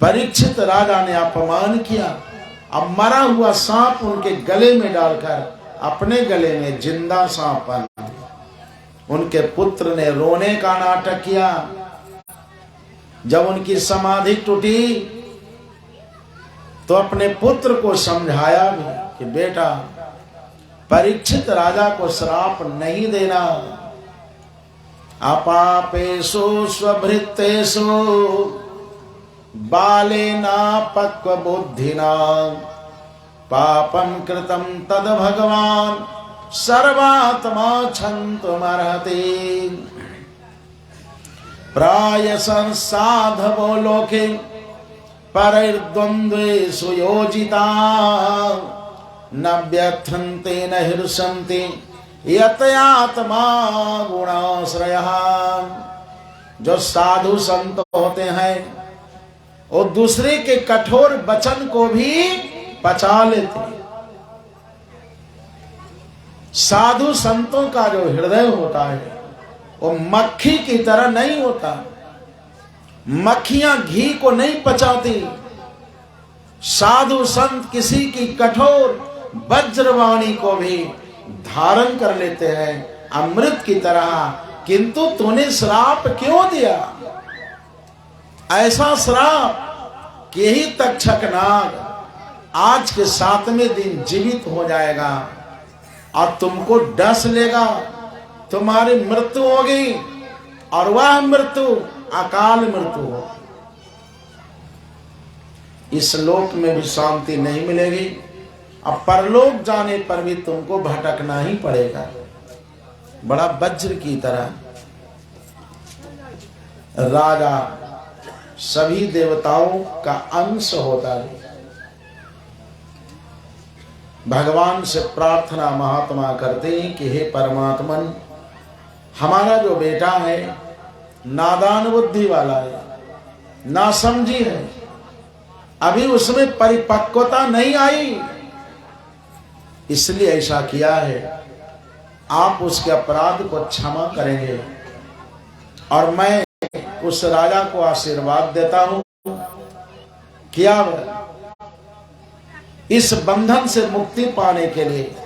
परीक्षित राजा ने अपमान किया। अब मरा हुआ सांप उनके गले में डालकर अपने गले में जिंदा सांप बांधा। उनके पुत्र ने रोने का नाटक किया। जब उनकी समाधि टूटी तो अपने पुत्र को समझाया भी कि बेटा, परीक्षित राजा को श्राप नहीं देना। अपापेषु स्वभृत्तेषु बालेना पक्व बुद्धिना पापम कृतम तद भगवान सर्वात्मा क्षन्तुमर्हति। प्राय संसाधवो लोके परैर्द्वन्द्वे सुयोजिता न व्यथन्ते न हृष्यन्ते यतयात्मा गुणाश्रयः। जो साधु संत होते हैं वो दूसरे के कठोर वचन को भी पचा लेते हैं। साधु संतों का जो हृदय होता है वो मक्खी की तरह नहीं होता। मक्खियां घी को नहीं पचाती। साधु संत किसी की कठोर वज्रवाणी को भी धारण कर लेते हैं अमृत की तरह। किंतु तूने श्राप क्यों दिया? ऐसा श्राप कि यही तक्षक नाग आज के 7वें दिन जीवित हो जाएगा और तुमको डस लेगा, तुम्हारी मृत्यु होगी और वह मृत्यु अकाल मृत्यु हो। इस लोक में भी शांति नहीं मिलेगी और परलोक जाने पर भी तुमको भटकना ही पड़ेगा। बड़ा वज्र की तरह राजा सभी देवताओं का अंश होता है। भगवान से प्रार्थना महात्मा करते हैं कि हे परमात्मन, हमारा जो बेटा है नादान बुद्धि वाला है, नासमझी है, अभी उसमें परिपक्वता नहीं आई, इसलिए ऐसा किया है। आप उसके अपराध को क्षमा करेंगे और मैं उस राजा को आशीर्वाद देता हूं कि अब इस बंधन से मुक्ति पाने के लिए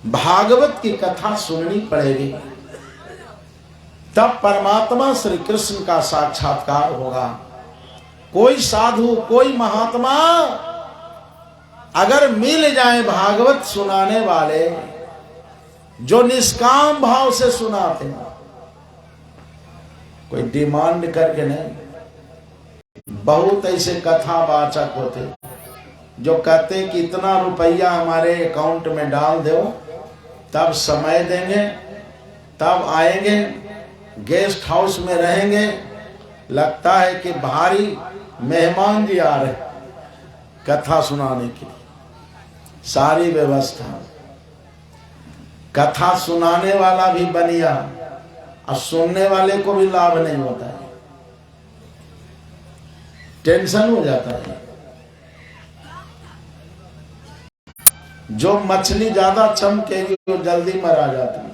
भागवत की कथा सुननी पड़ेगी, तब परमात्मा श्री कृष्ण का साक्षात्कार होगा। कोई साधु, कोई महात्मा अगर मिल जाए भागवत सुनाने वाले जो निष्काम भाव से सुनाते हैं, कोई डिमांड करके नहीं। बहुत ऐसे कथावाचक होते जो कहते कि इतना रुपया हमारे अकाउंट में डाल दो, तब समय देंगे, तब आएंगे, गेस्ट हाउस में रहेंगे, लगता है कि भारी मेहमान जी आ रहे कथा सुनाने की। सारी व्यवस्था, कथा सुनाने वाला भी बनिया और सुनने वाले को भी लाभ नहीं होता है, टेंशन हो जाता है। जो मछली ज्यादा चमकेगी वो जल्दी मरा जाती है।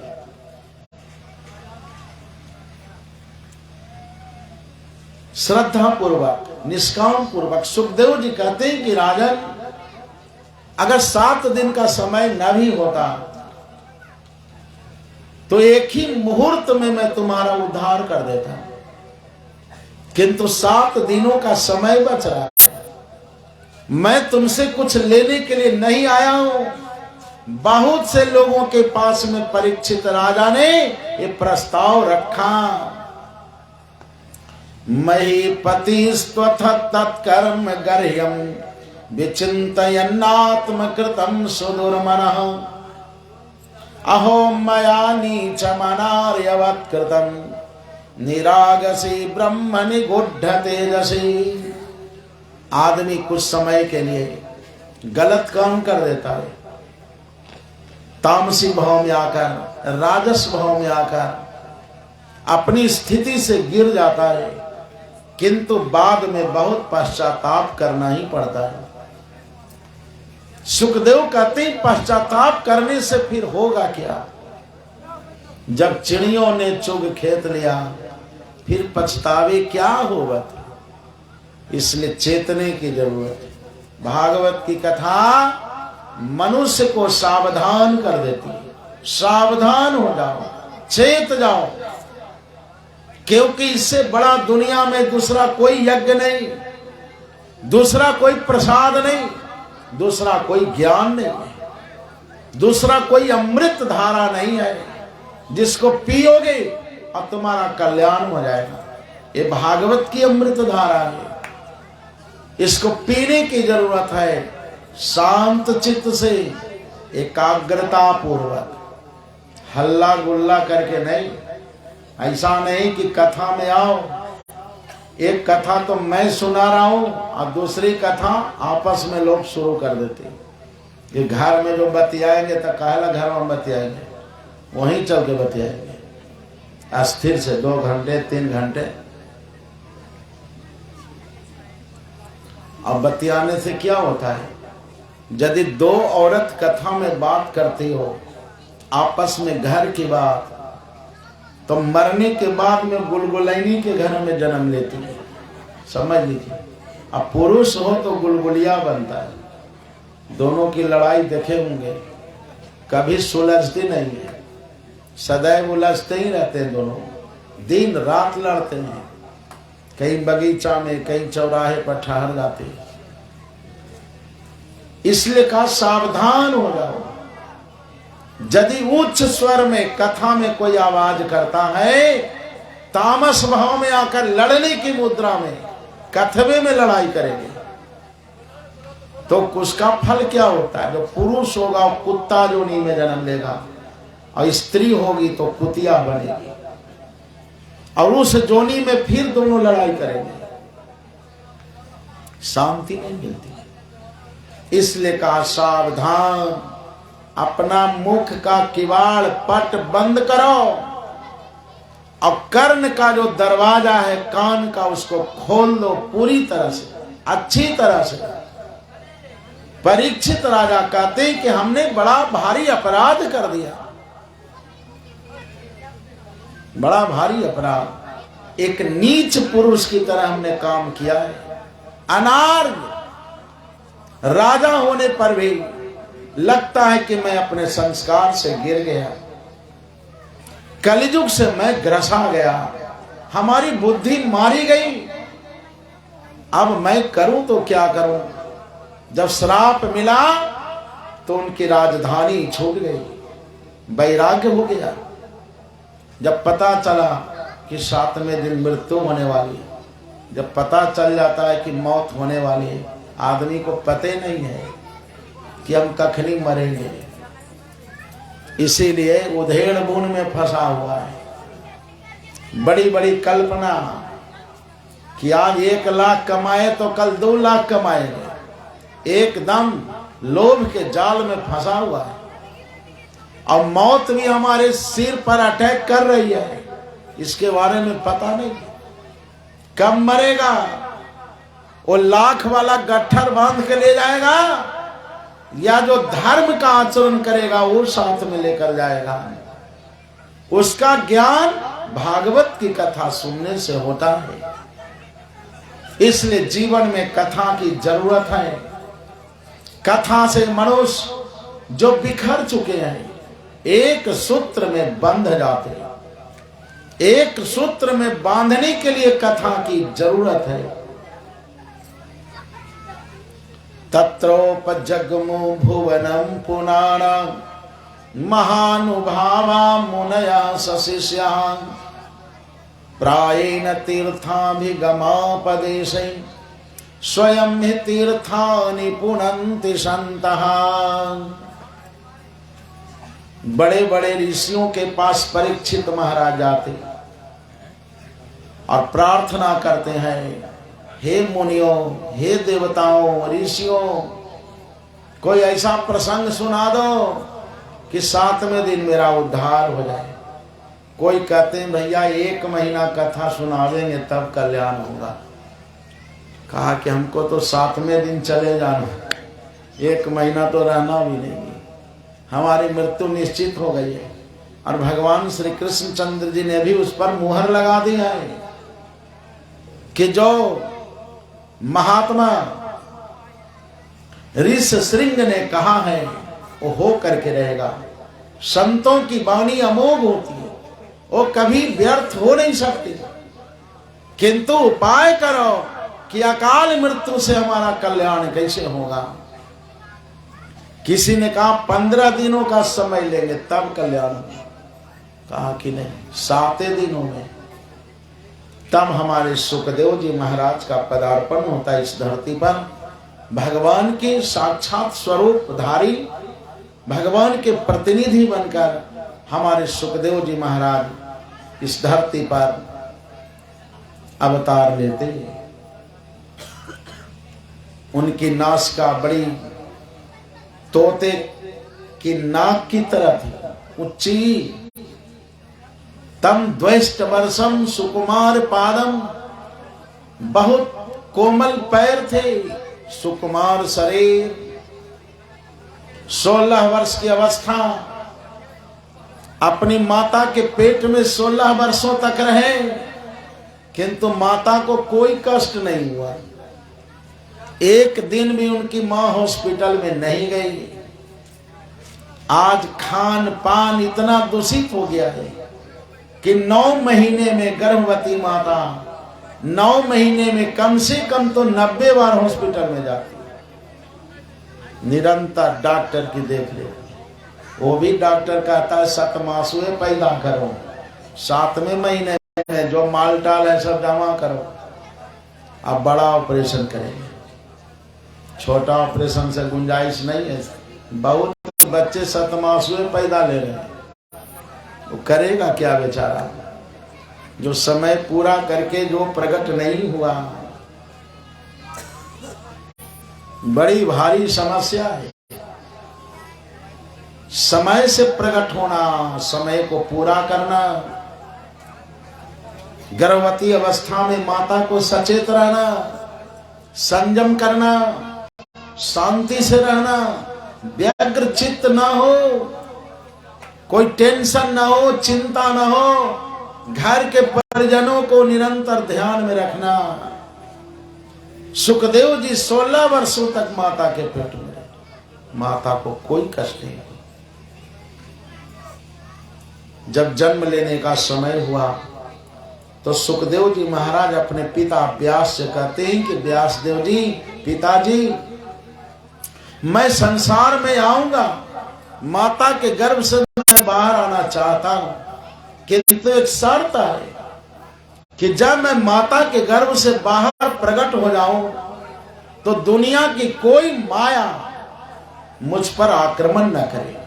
श्रद्धा पूर्वक, निष्काम पूर्वक सुखदेव जी कहते हैं कि राजन, अगर 7 दिन का समय न भी होता तो एक ही मुहूर्त में मैं तुम्हारा उद्धार कर देता, किंतु 7 दिनों का समय बच रहा है। मैं तुमसे कुछ लेने के लिए नहीं आया हूं। बहुत से लोगों के पास में परीक्षित राजा ने ये प्रस्ताव रखा, महीपति स्वथ तत्कर्म गर्ह्यम विचिन्तयन्नात्मकृतं सुदुर्मनः अहो मया नीचमनार्यवत्कृतं निरागसी ब्रह्म निगूढ़ तेजसी। आदमी कुछ समय के लिए गलत काम कर देता है, तामसी भाव में आकर, राजस भाव में आकर अपनी स्थिति से गिर जाता है, किंतु बाद में बहुत पश्चाताप करना ही पड़ता है। सुखदेव कहते हैं पश्चाताप करने से फिर होगा क्या? जब चिड़ियों ने चुग खेत लिया फिर पछतावे क्या होगा? इसलिए चेतने की जरूरत है। भागवत की कथा मनुष्य को सावधान कर देती है। सावधान हो जाओ, चेत जाओ, क्योंकि इससे बड़ा दुनिया में दूसरा कोई यज्ञ नहीं, दूसरा कोई प्रसाद नहीं, दूसरा कोई ज्ञान नहीं, दूसरा कोई अमृत धारा नहीं है जिसको पियोगे और तुम्हारा कल्याण हो जाएगा। ये भागवत की अमृत धारा है, इसको पीने की जरूरत है। शांत चित्त से, एकाग्रता पूर्वक, हल्ला गुल्ला करके नहीं। ऐसा नहीं कि कथा में आओ, एक कथा तो मैं सुना रहा हूं और दूसरी कथा आपस में लोग शुरू कर देते हैं कि घर में जो बतियाएंगे तो कहला घर में बतियाएंगे, वहीं चल के बतियाएंगे अस्थिर से 2 घंटे 3 घंटे। अब बतियाने से क्या होता है? यदि 2 औरत कथा में बात करती हो आपस में घर की बात, तो मरने के बाद में गुलगुलैनी के घर में जन्म लेती है, समझ लीजिए। अब पुरुष हो तो गुलगुलिया बनता है। दोनों की लड़ाई देखे होंगे, कभी सुलझती नहीं है, सदैव उलझते ही रहते हैं दोनों, दिन रात लड़ते हैं, कहीं बगीचा में कहीं चौराहे पर ठहर जाते हैं। इसलिए कहा सावधान हो जाओ। यदि उच्च स्वर में कथा में कोई आवाज करता है, तामस भाव में आकर लड़ने की मुद्रा में कथवे में लड़ाई करेंगे, तो उसका फल क्या होता है? जो पुरुष होगा वो कुत्ता जोनी में जन्म लेगा और स्त्री होगी तो कुतिया बनेगी, और उस जोनी में फिर दोनों लड़ाई करेंगे, शांति नहीं मिलती। इसलिए कहा सावधान, अपना मुख का किवाड़ पट बंद करो और कर्ण का जो दरवाजा है कान का उसको खोल दो पूरी तरह से, अच्छी तरह से। परीक्षित राजा कहते हैं कि हमने बड़ा भारी अपराध कर दिया, बड़ा भारी अपराध, एक नीच पुरुष की तरह हमने काम किया है। अनार्य राजा होने पर भी लगता है कि मैं अपने संस्कार से गिर गया, कलिजुग से मैं ग्रसा गया, हमारी बुद्धि मारी गई, अब मैं करूं तो क्या करूं। जब श्राप मिला तो उनकी राजधानी छूट गई, वैराग्य हो गया। जब पता चला कि 7वें दिन मृत्यु होने वाली, जब पता चल जाता है कि मौत होने वाली है, आदमी को पते नहीं है कि हम कखनी मरेंगे, इसीलिए उधेड़ बुन में फंसा हुआ है। बड़ी बड़ी कल्पना कि आज 1 लाख कमाए तो कल 2 लाख कमाएंगे, एकदम लोभ के जाल में फंसा हुआ है। और मौत भी हमारे सिर पर अटैक कर रही है, इसके बारे में पता नहीं कब मरेगा। वो लाख वाला गट्ठर बांध के ले जाएगा या जो धर्म का आचरण करेगा वो साथ में लेकर जाएगा। उसका ज्ञान भागवत की कथा सुनने से होता है। इसलिए जीवन में कथा की जरूरत है। कथा से मनुष्य जो बिखर चुके हैं एक सूत्र में बंध जाते हैं। एक सूत्र में बांधने के लिए कथा की जरूरत है। तत्रोपजग्मु भुवनम पुनाना महानुभावा मुनया सशिष्या प्रायेण तीर्थाभिगमापदेशे स्वयं हि तीर्थानि पुनन्ति सन्तः। बड़े बड़े ऋषियों के पास परीक्षित महाराज जाते और प्रार्थना करते हैं, हे मुनियों, हे देवताओं, ऋषियों, कोई ऐसा प्रसंग सुना दो कि 7वें दिन मेरा उद्धार हो जाए। कोई कहते हैं भैया 1 महीना कथा सुनावेंगे तब कल्याण होगा। कहा कि हमको तो 7वें दिन चले जाना, 1 महीना तो रहना भी नहीं, हमारी मृत्यु निश्चित हो गई है। और भगवान श्री कृष्ण चंद्र जी ने भी उस पर मुहर लगा दी है कि जो महात्मा ऋष श्रृंग ने कहा है वो हो करके रहेगा। संतों की वाणी अमोघ होती है, वो कभी व्यर्थ हो नहीं सकती। किंतु उपाय करो कि अकाल मृत्यु से हमारा कल्याण कैसे होगा। किसी ने कहा 15 दिनों का समय लेंगे तब कल्याण होगा। कहा कि नहीं, 7 दिनों में तब हमारे सुखदेव जी महाराज का पदार्पण होता है इस धरती पर। भगवान के साक्षात स्वरूप धारी, भगवान के प्रतिनिधि बनकर हमारे सुखदेव जी महाराज इस धरती पर अवतार लेते। उनकी नासिका बड़ी तोते की नाक की तरह थी, ऊंची। तम द्वैष्ट वर्षम सुकुमार पादम, बहुत कोमल पैर थे, सुकुमार शरीर। 16 वर्ष की अवस्था, अपनी माता के पेट में 16 वर्षों तक रहे, किंतु माता को कोई कष्ट नहीं हुआ। एक दिन भी उनकी मां हॉस्पिटल में नहीं गई। आज खान पान इतना दूषित हो गया है कि 9 महीने में गर्भवती माता 9 महीने में कम से कम तो 90 बार हॉस्पिटल में जाती है। निरंतर डॉक्टर की देखरेख। वो भी डॉक्टर कहता है 7 मासुए पैदा करो, 7वें महीने में जो माल टाल है सब जमा करो, अब बड़ा ऑपरेशन करेंगे। छोटा ऑपरेशन से गुंजाइश नहीं है। बहुत बच्चे 7 मासुए पैदा ले रहे हैं, वो करेगा क्या बेचारा, जो समय पूरा करके जो प्रकट नहीं हुआ। बड़ी भारी समस्या है। समय से प्रकट होना, समय को पूरा करना। गर्भवती अवस्था में माता को सचेत रहना, संयम करना, शांति से रहना, व्यग्र चित्त ना हो, कोई टेंशन ना हो, चिंता ना हो, घर के परिजनों को निरंतर ध्यान में रखना। सुखदेव जी 16 वर्षों तक माता के पेट में रहे, माता को कोई कष्ट नहीं। जब जन्म लेने का समय हुआ तो सुखदेव जी महाराज अपने पिता व्यास से कहते हैं कि व्यासदेव जी, पिताजी, मैं संसार में आऊंगा, माता के गर्भ से मैं बाहर आना चाहता हूं, किंतु एक शर्त है कि जब मैं माता के गर्भ से बाहर प्रकट हो जाऊं तो दुनिया की कोई माया मुझ पर आक्रमण न करे,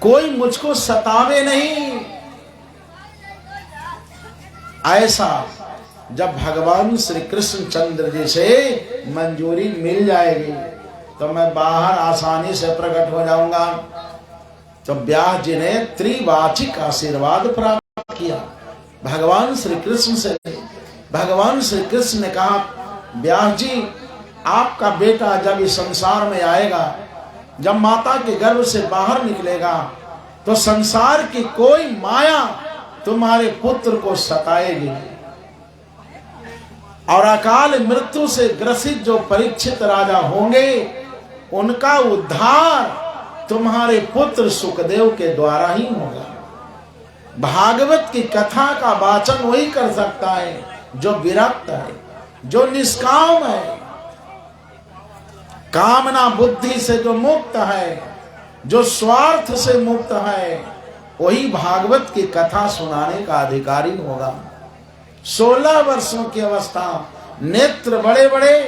कोई मुझको सतावे नहीं। ऐसा जब भगवान श्री कृष्ण चंद्र जी से मंजूरी मिल जाएगी तो मैं बाहर आसानी से प्रकट हो जाऊंगा। तो व्यास जी ने त्रिवाचिक आशीर्वाद प्राप्त किया भगवान श्री कृष्ण से। भगवान श्री कृष्ण ने कहा, व्यास जी, आपका बेटा जब इस संसार में आएगा, जब माता के गर्भ से बाहर निकलेगा, तो संसार की कोई माया तुम्हारे पुत्र को सताएगी, और अकाल मृत्यु से ग्रसित जो परीक्षित राजा होंगे, उनका उद्धार तुम्हारे पुत्र सुखदेव के द्वारा ही होगा। भागवत की कथा का वाचन वही कर सकता है जो विरक्त है, जो निष्काम है, कामना बुद्धि से जो मुक्त है, जो स्वार्थ से मुक्त है, वही भागवत की कथा सुनाने का अधिकारी होगा। 16 वर्षों की अवस्था, नेत्र बड़े बड़े,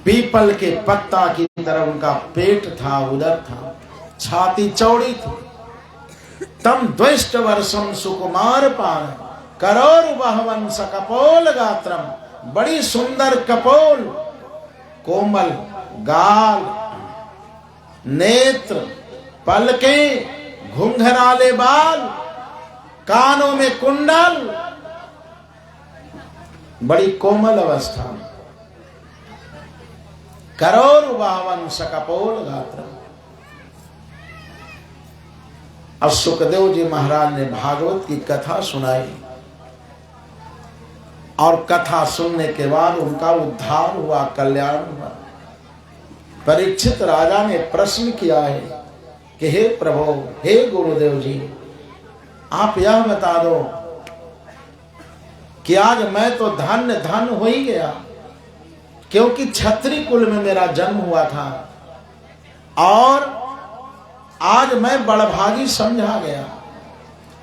पीपल के पत्ता की तरह उनका पेट था, उदर था, छाती चौड़ी थी। तम द्वैष्ट वर्षम सुकुमार पान करोर वहवंश कपोल गात्रम, बड़ी सुंदर कपोल, कोमल गाल, नेत्र, पलके, घुंघराले बाल, कानों में कुंडल, बड़ी कोमल अवस्था। करोर वहवंश कपोल गात्र। अब सुखदेव जी महाराज ने भागवत की कथा सुनाई, और कथा सुनने के बाद उनका उद्धार हुआ, कल्याण हुआ। परीक्षित राजा ने प्रश्न किया है कि हे प्रभु, हे गुरुदेव जी, आप यह बता दो कि आज मैं तो धन्य धन हो ही गया, क्योंकि क्षत्रिय कुल में मेरा जन्म हुआ था, और आज मैं बड़भागी समझा गया।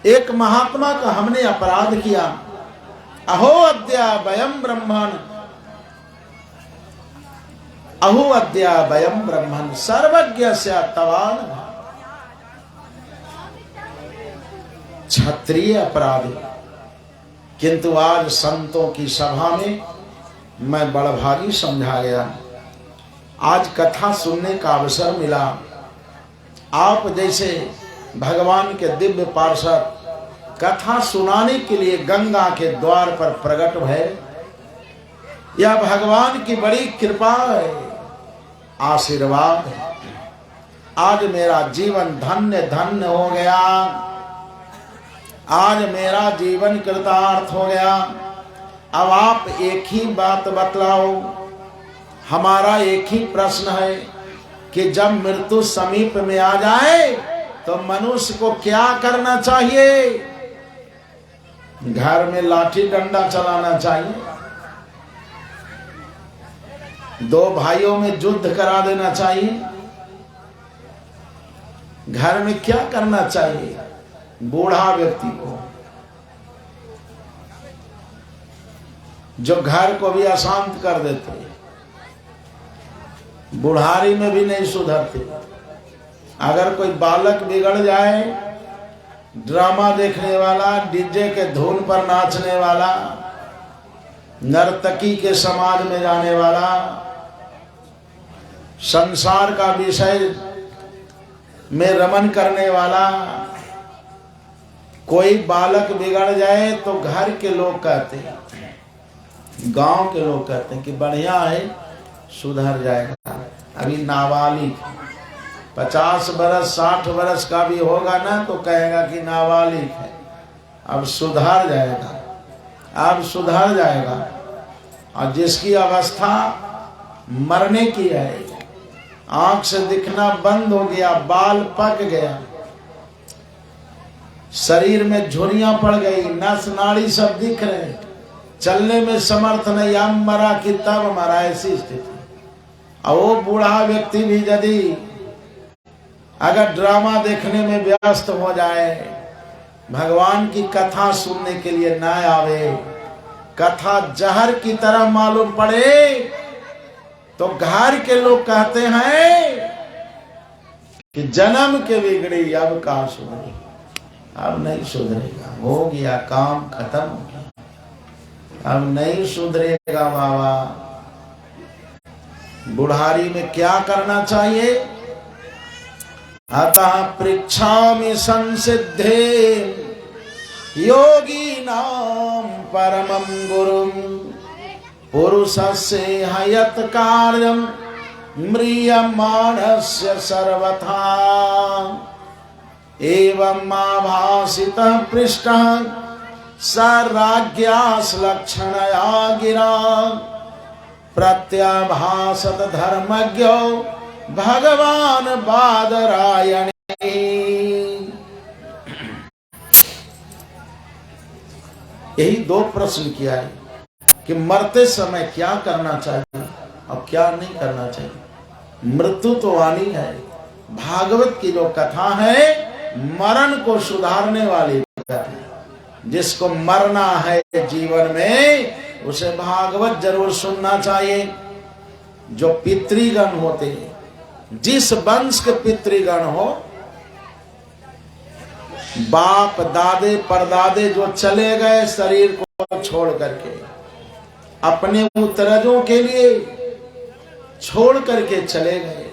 एक महात्मा का हमने अपराध किया। अहो अद्या वयम ब्रह्मण, अहो अद्या वयम ब्रह्मण सर्वज्ञ से तवान। क्षत्रिय अपराधी, किंतु आज संतों की सभा में मैं बड़ा भारी समझा गया। आज कथा सुनने का अवसर मिला। आप जैसे भगवान के दिव्य पार्षद कथा सुनाने के लिए गंगा के द्वार पर प्रकट भय, यह भगवान की बड़ी कृपा है, आशीर्वाद है। आज मेरा जीवन धन्य धन्य हो गया। आज मेरा जीवन कृतार्थ हो गया। अब आप एक ही बात बतलाओ। हमारा एक ही प्रश्न है कि जब मृत्यु समीप में आ जाए तो मनुष्य को क्या करना चाहिए? घर में लाठी डंडा चलाना चाहिए? दो भाइयों में युद्ध करा देना चाहिए? घर में क्या करना चाहिए? बूढ़ा व्यक्ति को, जो घर को भी अशांत कर देते, बुढ़ारी में भी नहीं सुधरते। अगर कोई बालक बिगड़ जाए, ड्रामा देखने वाला, डीजे के धुन पर नाचने वाला, नर्तकी के समाज में जाने वाला, संसार का विषय में रमन करने वाला कोई बालक बिगड़ जाए तो घर के लोग कहते हैं, गांव के लोग कहते हैं कि बढ़िया है, सुधर जाएगा। अभी नाबालिग 50 बरस 60 बरस का भी होगा ना तो कहेगा कि नाबालिग है, अब सुधर जाएगा, अब सुधर जाएगा। और जिसकी अवस्था मरने की है, आंख से दिखना बंद हो गया, बाल पक गया, शरीर में झुर्रियां पड़ गई, नस नाड़ी सब दिख रहे, चलने में समर्थ नहीं, अब मरा कि तब मरा, ऐसी स्थिति। और वो बूढ़ा व्यक्ति भी यदि अगर ड्रामा देखने में व्यस्त हो जाए, भगवान की कथा सुनने के लिए न आवे, कथा जहर की तरह मालूम पड़े, तो घर के लोग कहते हैं कि जन्म के बिगड़ी अब कहाँ सुधरेगी, अब नहीं सुधरेगा, हो गया काम खत्म हो गया, अब नहीं सुधरेगा बाबा। बुढ़ारी में क्या करना चाहिए? अतः पृच्छामि संसिद्धे योगी नाम परमं गुरुम पुरुषस्य हयत कार्यम म्रियमाणस्य सर्वथा एवं आभासितः पृष्टः सर्वाज्ञास लक्षणया गिरा प्रत्याभासत धर्मज्ञो भगवान बादरायणे। यही दो प्रश्न किया है कि मरते समय क्या करना चाहिए और क्या नहीं करना चाहिए। मृत्यु तो आनी है। भागवत की जो कथा है मरण को सुधारने वाली कथा है। जिसको मरना है जीवन में उसे भागवत जरूर सुनना चाहिए। जो पितृगण होते हैं, जिस वंश के पितृगण हो, बाप दादे परदादे जो चले गए शरीर को छोड़ करके, अपने उत्तरजों के लिए छोड़ करके चले गए,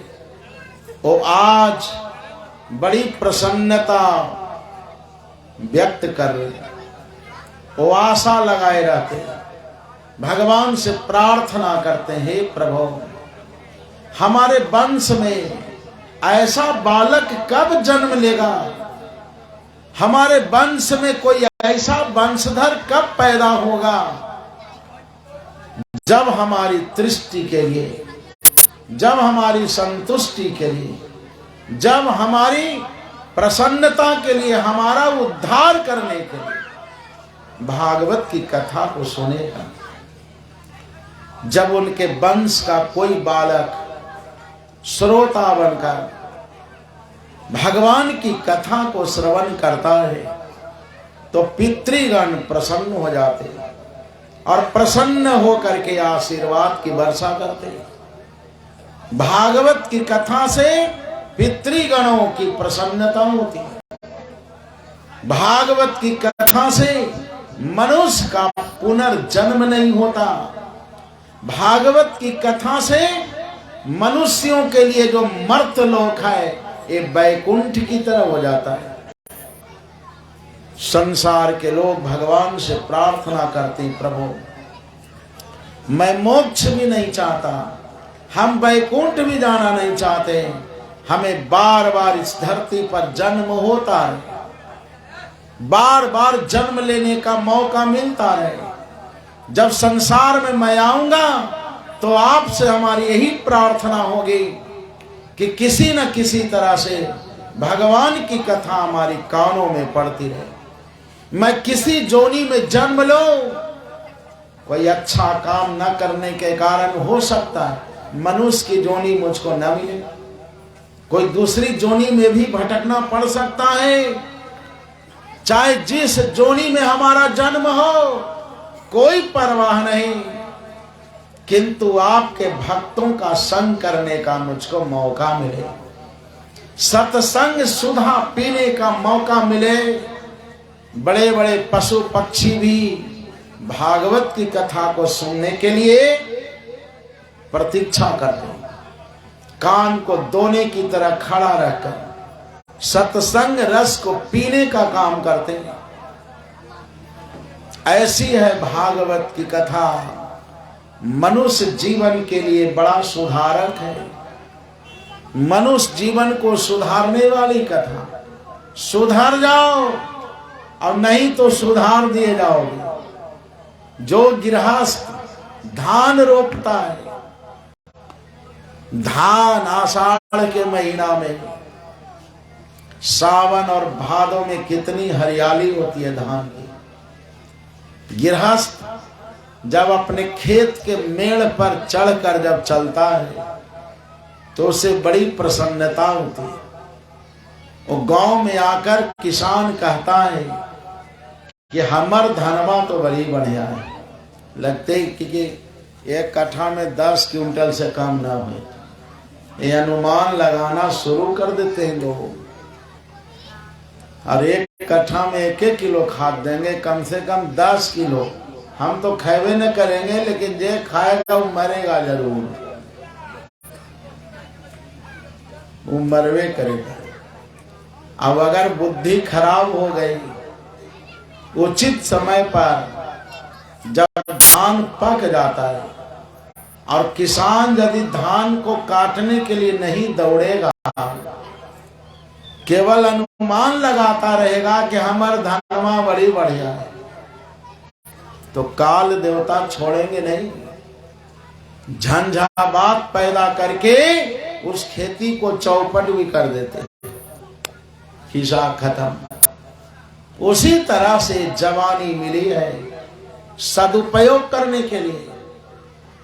वो आज बड़ी प्रसन्नता व्यक्त कर रहे, वो आशा लगाए रहते, भगवान से प्रार्थना करते हैं, हे प्रभु हमारे वंश में ऐसा बालक कब जन्म लेगा, हमारे वंश में कोई ऐसा वंशधर कब पैदा होगा जब हमारी तृष्टि के लिए, जब हमारी संतुष्टि के लिए, जब हमारी प्रसन्नता के लिए, हमारा उद्धार करने के लिए भागवत की कथा को सुनेगा। जब उनके वंश का कोई बालक श्रोता बनकर भगवान की कथा को श्रवण करता है तो पितृगण प्रसन्न हो जाते और प्रसन्न होकर के आशीर्वाद की वर्षा करते। भागवत की कथा से पितृगणों की प्रसन्नता होती है। भागवत की कथा से मनुष्य का पुनर्जन्म नहीं होता। भागवत की कथा से मनुष्यों के लिए जो मर्त्यलोक है ये वैकुंठ की तरह हो जाता है। संसार के लोग भगवान से प्रार्थना करते, प्रभु मैं मोक्ष भी नहीं चाहता, हम वैकुंठ भी जाना नहीं चाहते, हमें बार बार इस धरती पर जन्म होता है, बार बार जन्म लेने का मौका मिलता है। जब संसार में मैं आऊंगा तो आपसे हमारी यही प्रार्थना होगी कि किसी न किसी तरह से भगवान की कथा हमारी कानों में पड़ती रहे। मैं किसी जोनी में जन्म लूं, कोई अच्छा काम न करने के कारण हो सकता है मनुष्य की जोनी मुझको न मिले, कोई दूसरी जोनी में भी भटकना पड़ सकता है। चाहे जिस जोनी में हमारा जन्म हो कोई परवाह नहीं, किंतु आपके भक्तों का संग करने का मुझको मौका मिले, सत्संग सुधा पीने का मौका मिले। बड़े बड़े पशु पक्षी भी भागवत की कथा को सुनने के लिए प्रतीक्षा करते हैं, कान को दोने की तरह खड़ा रखकर सत्संग रस को पीने का काम करते हैं। ऐसी है भागवत की कथा, मनुष्य जीवन के लिए बड़ा सुधारक है, मनुष्य जीवन को सुधारने वाली कथा। सुधर जाओ और नहीं तो सुधार दिए जाओगे। जो गृहस्थ धान रोपता है, धान आषाढ़ के महीना में, सावन और भादों में कितनी हरियाली होती है धान की। गृहस्थ जब अपने खेत के मेड़ पर चढ़कर जब चलता है तो उसे बड़ी प्रसन्नता होती है। वो गांव में आकर किसान कहता है कि हमर धनवा तो बड़ी बढ़िया है, लगते कि एक कट्ठा में 10 क्विंटल से कम ना हो। ये अनुमान लगाना शुरू कर देते हैं लोग, और एक कट्ठा में 1-1 किलो खाद देंगे, कम से कम 10 किलो। हम तो खावे न करेंगे, लेकिन जे खाएगा वो मरेगा जरूर, वो मरवे करेगा। अब अगर बुद्धि खराब हो गई, उचित समय पर जब धान पक जाता है और किसान यदि धान को काटने के लिए नहीं दौड़ेगा, केवल अनुमान लगाता रहेगा कि हमार धनवा बड़ी बढ़िया है, तो काल देवता छोड़ेंगे नहीं। झंझावात पैदा करके उस खेती को चौपट भी कर देते, हिसाब खत्म। उसी तरह से जवानी मिली है सदुपयोग करने के लिए।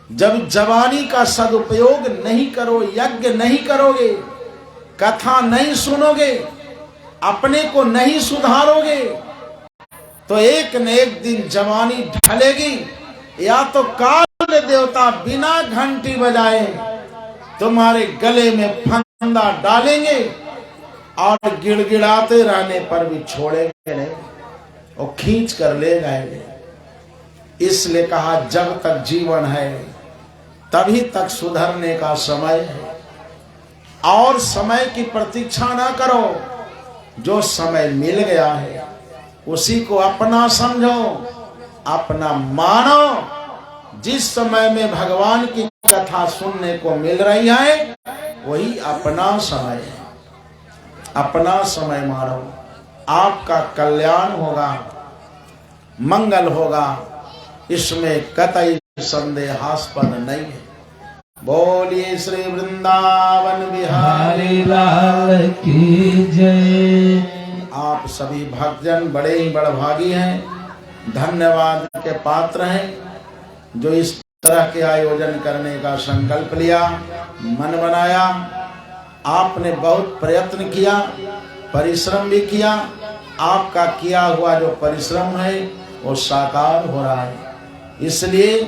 जब जवानी का सदुपयोग नहीं करो, यज्ञ नहीं करोगे, कथा नहीं सुनोगे, अपने को नहीं सुधारोगे, तो एक न एक दिन जवानी ढलेगी, या तो काल देवता बिना घंटी बजाए तुम्हारे गले में फंदा डालेंगे और गिड़गिड़ाते रहने पर भी छोड़ेंगे नहीं, और खींच कर ले जाएंगे। इसलिए कहा जब तक जीवन है तभी तक सुधरने का समय है, और समय की प्रतीक्षा ना करो। जो समय मिल गया है उसी को अपना समझो, अपना मानो। जिस समय में भगवान की कथा सुनने को मिल रही है वही अपना समय है, अपना समय मानो। आपका कल्याण होगा, मंगल होगा, इसमें कतई संदेहास्पद नहीं है। बोलिए श्री वृंदावन बिहारी लाल की जय। आप सभी भक्तजन बड़े ही बड़भागी हैं, धन्यवाद के पात्र हैं, जो इस तरह के आयोजन करने का संकल्प लिया, मन बनाया। आपने बहुत प्रयत्न किया, परिश्रम भी किया। आपका किया हुआ जो परिश्रम है वो साकार हो रहा है। इसलिए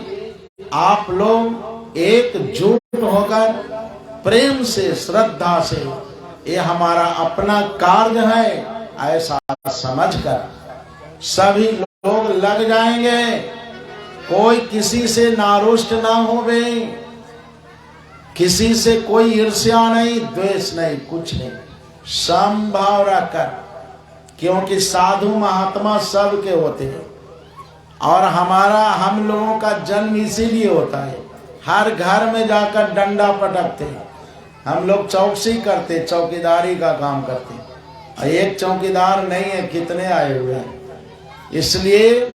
आप लोग एकजुट होकर प्रेम से, श्रद्धा से, ये हमारा अपना कार्य है, ऐसा समझकर सभी लोग लग जाएंगे। कोई किसी से नारुष्ट ना होवे, किसी से कोई ईर्ष्या नहीं, द्वेष नहीं, कुछ नहीं, समभाव रखकर, क्योंकि साधु महात्मा सबके होते हैं और हम लोगों का जन्म इसीलिए होता है। हर घर में जाकर डंडा पटकते हैं, हम लोग चौकसी करते, चौकीदारी का काम करते हैं। एक चौकीदार नहीं है, कितने आए हुए हैं, इसलिए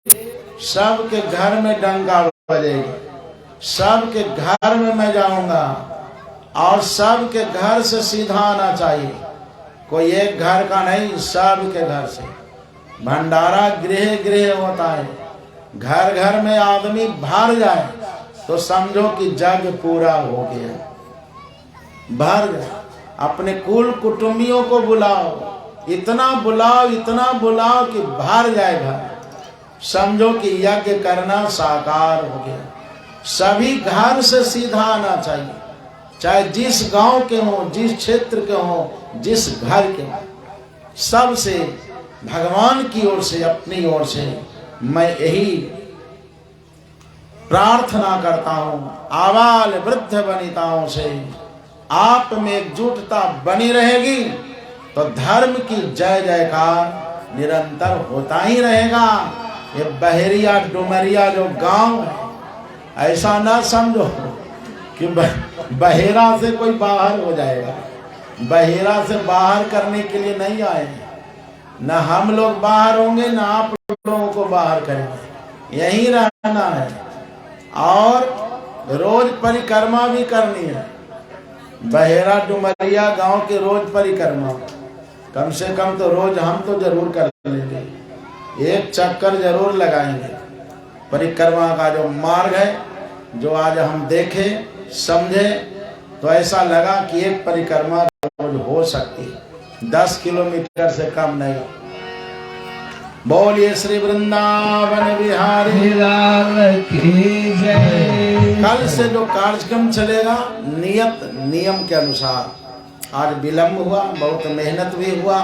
सबके घर में डंका बजेगा, सबके घर में मैं जाऊंगा और सबके घर से सीधा आना चाहिए, कोई एक घर का नहीं, सबके घर से। भंडारा गृह गृह होता है, घर घर में आदमी भर जाए तो समझो कि जग पूरा हो गया, भर जाए। अपने कुल कुटुंबियों को बुलाओ, इतना बुलाओ, इतना बुलाओ कि भर जाए घर, समझो कि यज्ञ करना साकार हो गया। सभी घर से सीधा आना चाहिए, चाहे जिस गांव के हो, जिस क्षेत्र के हो, जिस घर के हो, सबसे भगवान की ओर से, अपनी ओर से मैं यही प्रार्थना करता हूं, आबाल वृद्ध वनिताओं से आप में एकजुटता बनी रहेगी तो धर्म की जय जयकार निरंतर होता ही रहेगा। ये बहेरिया डुमरिया जो गांव है, ऐसा ना समझो कि बहेरा से कोई बाहर हो जाएगा। बहेरा से बाहर करने के लिए नहीं आए, ना हम लोग बाहर होंगे, ना आप लोगों को बाहर करेंगे, यहीं रहना है और रोज परिक्रमा भी करनी है। बहेरा डुमरिया गांव की रोज परिक्रमा, कम से कम तो रोज हम तो जरूर कर लेंगे, एक चक्कर जरूर लगाएंगे। परिक्रमा का जो मार्ग है, जो आज हम देखे समझे, तो ऐसा लगा कि एक परिक्रमा रोज हो सकती है, 10 किलोमीटर से कम नहीं। बोलिए श्री वृंदावन बिहारी लाल की जय। कल से जो कार्यक्रम चलेगा नियत नियम के अनुसार, आज विलंब हुआ, बहुत मेहनत भी हुआ,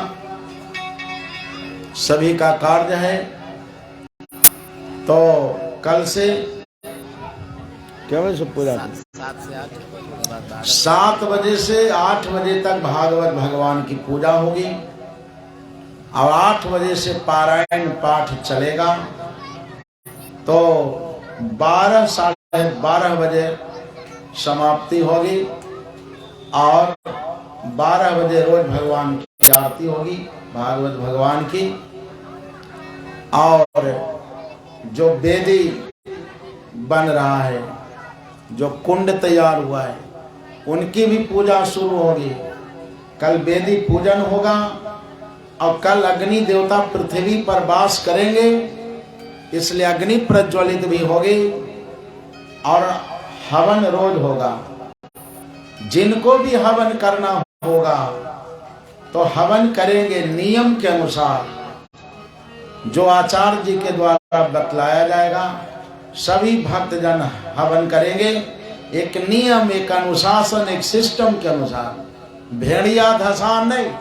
सभी का कार्य है, तो कल से क्या बजे से पूजा 7 बजे से 8 बजे तक भागवत भगवान की पूजा होगी और 8 बजे से पारायण पाठ चलेगा, तो 12 साढ़े 12 बजे समाप्ति होगी और 12 बजे रोज भगवान की आरती होगी, भागवत भगवान की। और जो वेदी बन रहा है, जो कुंड तैयार हुआ है, उनकी भी पूजा शुरू होगी। कल वेदी पूजन होगा और कल अग्नि देवता पृथ्वी पर वास करेंगे, इसलिए अग्नि प्रज्वलित भी होगी और हवन रोज होगा। जिनको भी हवन करना होगा तो हवन करेंगे नियम के अनुसार, जो आचार्य जी के द्वारा बतलाया जाएगा। सभी भक्तजन हवन करेंगे एक नियम, एक अनुशासन, एक सिस्टम के अनुसार, भेड़िया धसान नहीं।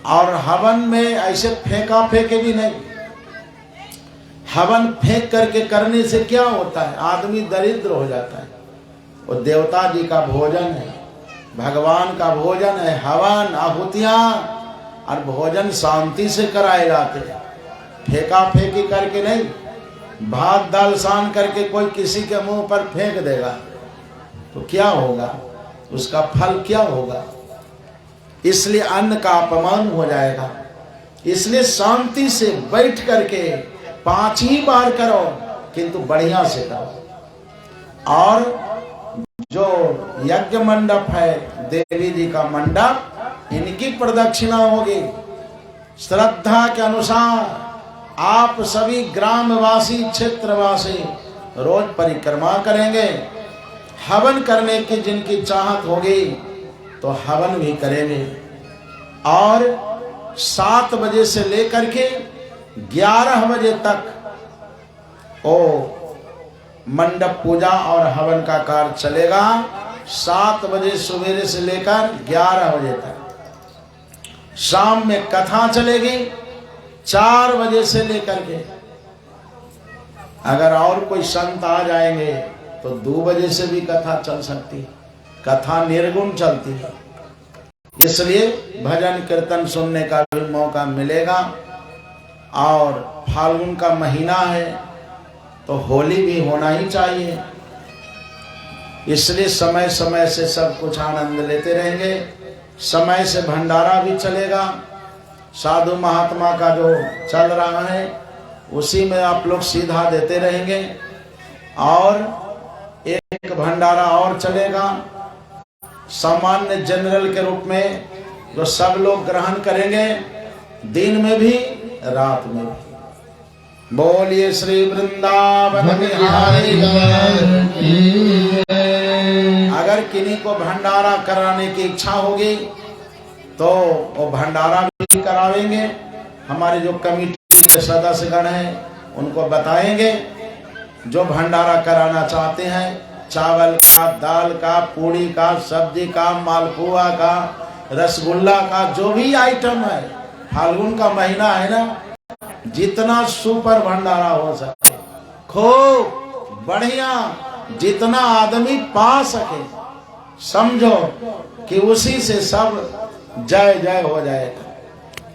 और हवन में ऐसे फेंका फेंके भी नहीं। हवन फेंक करके करने से क्या होता है, आदमी दरिद्र हो जाता है। वो देवता जी का भोजन है, भगवान का भोजन है, हवन आहुतियां और भोजन शांति से कराए जाते हैं, फेंका फेंकी करके नहीं। भात दाल सान करके कोई किसी के मुंह पर फेंक देगा तो क्या होगा, उसका फल क्या होगा। इसलिए अन्न का अपमान हो जाएगा। इसलिए शांति से बैठ करके 5 ही बार करो, किंतु बढ़िया से करो। और जो यज्ञ मंडप है, देवी जी का मंडप, इनकी प्रदक्षिणा होगी श्रद्धा के अनुसार। आप सभी ग्रामवासी, क्षेत्रवासी रोज परिक्रमा करेंगे। हवन करने की जिनकी चाहत होगी तो हवन भी करेंगे। और 7 बजे से लेकर के 11 बजे तक ओ मंडप पूजा और हवन का कार्य चलेगा। 7 बजे सवेरे से लेकर 11 बजे तक। शाम में कथा चलेगी 4 बजे से लेकर के, अगर और कोई संत आ जाएंगे तो 2 बजे से भी कथा चल सकती है। कथा निर्गुण चलती है, इसलिए भजन कीर्तन सुनने का भी मौका मिलेगा। और फाल्गुन का महीना है तो होली भी होना ही चाहिए, इसलिए समय समय से सब कुछ आनंद लेते रहेंगे। समय से भंडारा भी चलेगा, साधु महात्मा का जो चल रहा है उसी में आप लोग सीधा देते रहेंगे। और एक भंडारा और चलेगा सामान्य जनरल के रूप में, जो सब लोग ग्रहण करेंगे, दिन में भी रात में भी। बोलिए श्री वृंदावन बिहारी। अगर किन्हीं को भंडारा कराने की इच्छा होगी तो वो भंडारा भी करावेंगे। हमारे जो कमेटी के सदस्यगण हैं उनको बताएंगे, जो भंडारा कराना चाहते हैं, चावल का, दाल का, पूड़ी का, सब्जी का, मालपुआ का, रसगुल्ला का, जो भी आइटम है, फाल्गुन का महीना है ना, जितना सुपर भंडारा हो सके, खूब बढ़िया, जितना आदमी पा सके, समझो कि उसी से सब जय जय हो जाएगा,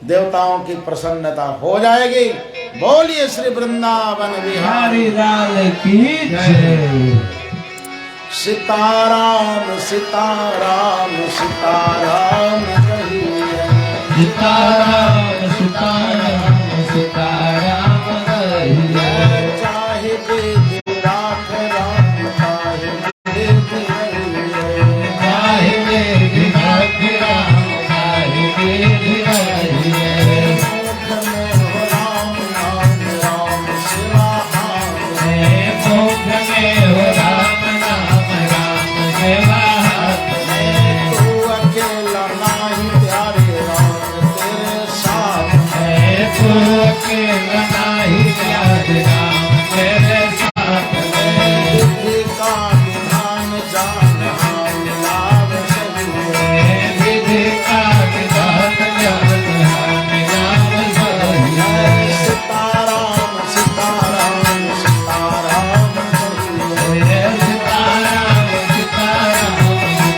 देवताओं की प्रसन्नता हो जाएगी। बोलिए श्री वृंदावन बिहारी लाल की जय। सीताराम सीताराम सीताराम कहिए, सीताराम सीताराम सीताराम कहिए। चाहे वेद राख राम, चाहे वेद रहिए, चाहे वेद राख राम, चाहे वेद रहिए। मुख में हो राम नाम, राम शिवा है, मुख में हो राम नाम, राम शिवा है। तू अकेला नहीं प्यारे राम तेरे साथ है, तू अकेला नहीं प्यारे राम तेरे साथ है। विधि का विधान जान हाम लाभ सही है, विधि का विधान जान हाम लाभ सही है। सीताराम सीताराम सीताराम कहिए, सीताराम सीताराम सीताराम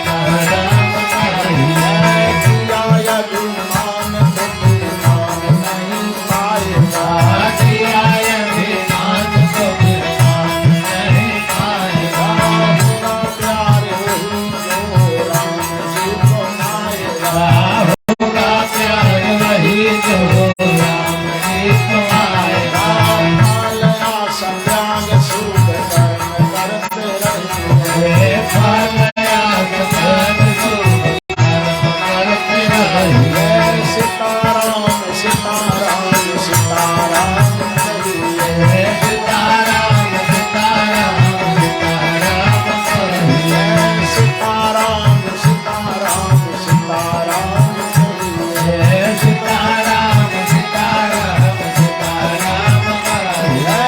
कहिए। किया अभिमान तो विमान नहीं पाएगा, किया अभिमान तो विमान नहीं पाएगा। होगा प्यार वही जो राम जी को पाएगा, होगा प्यार वही जो राम जी को पाएगा। मालया संत्याग सूद कर्म करते रहिए, मालया संत्याग सूद कर्म करते रहिए। सीताराम सीताराम सीताराम कहिए, सीताराम सीताराम सीताराम कहिए। सीताराम सीताराम सीताराम कहिए, सीताराम सीताराम सीताराम कहिए।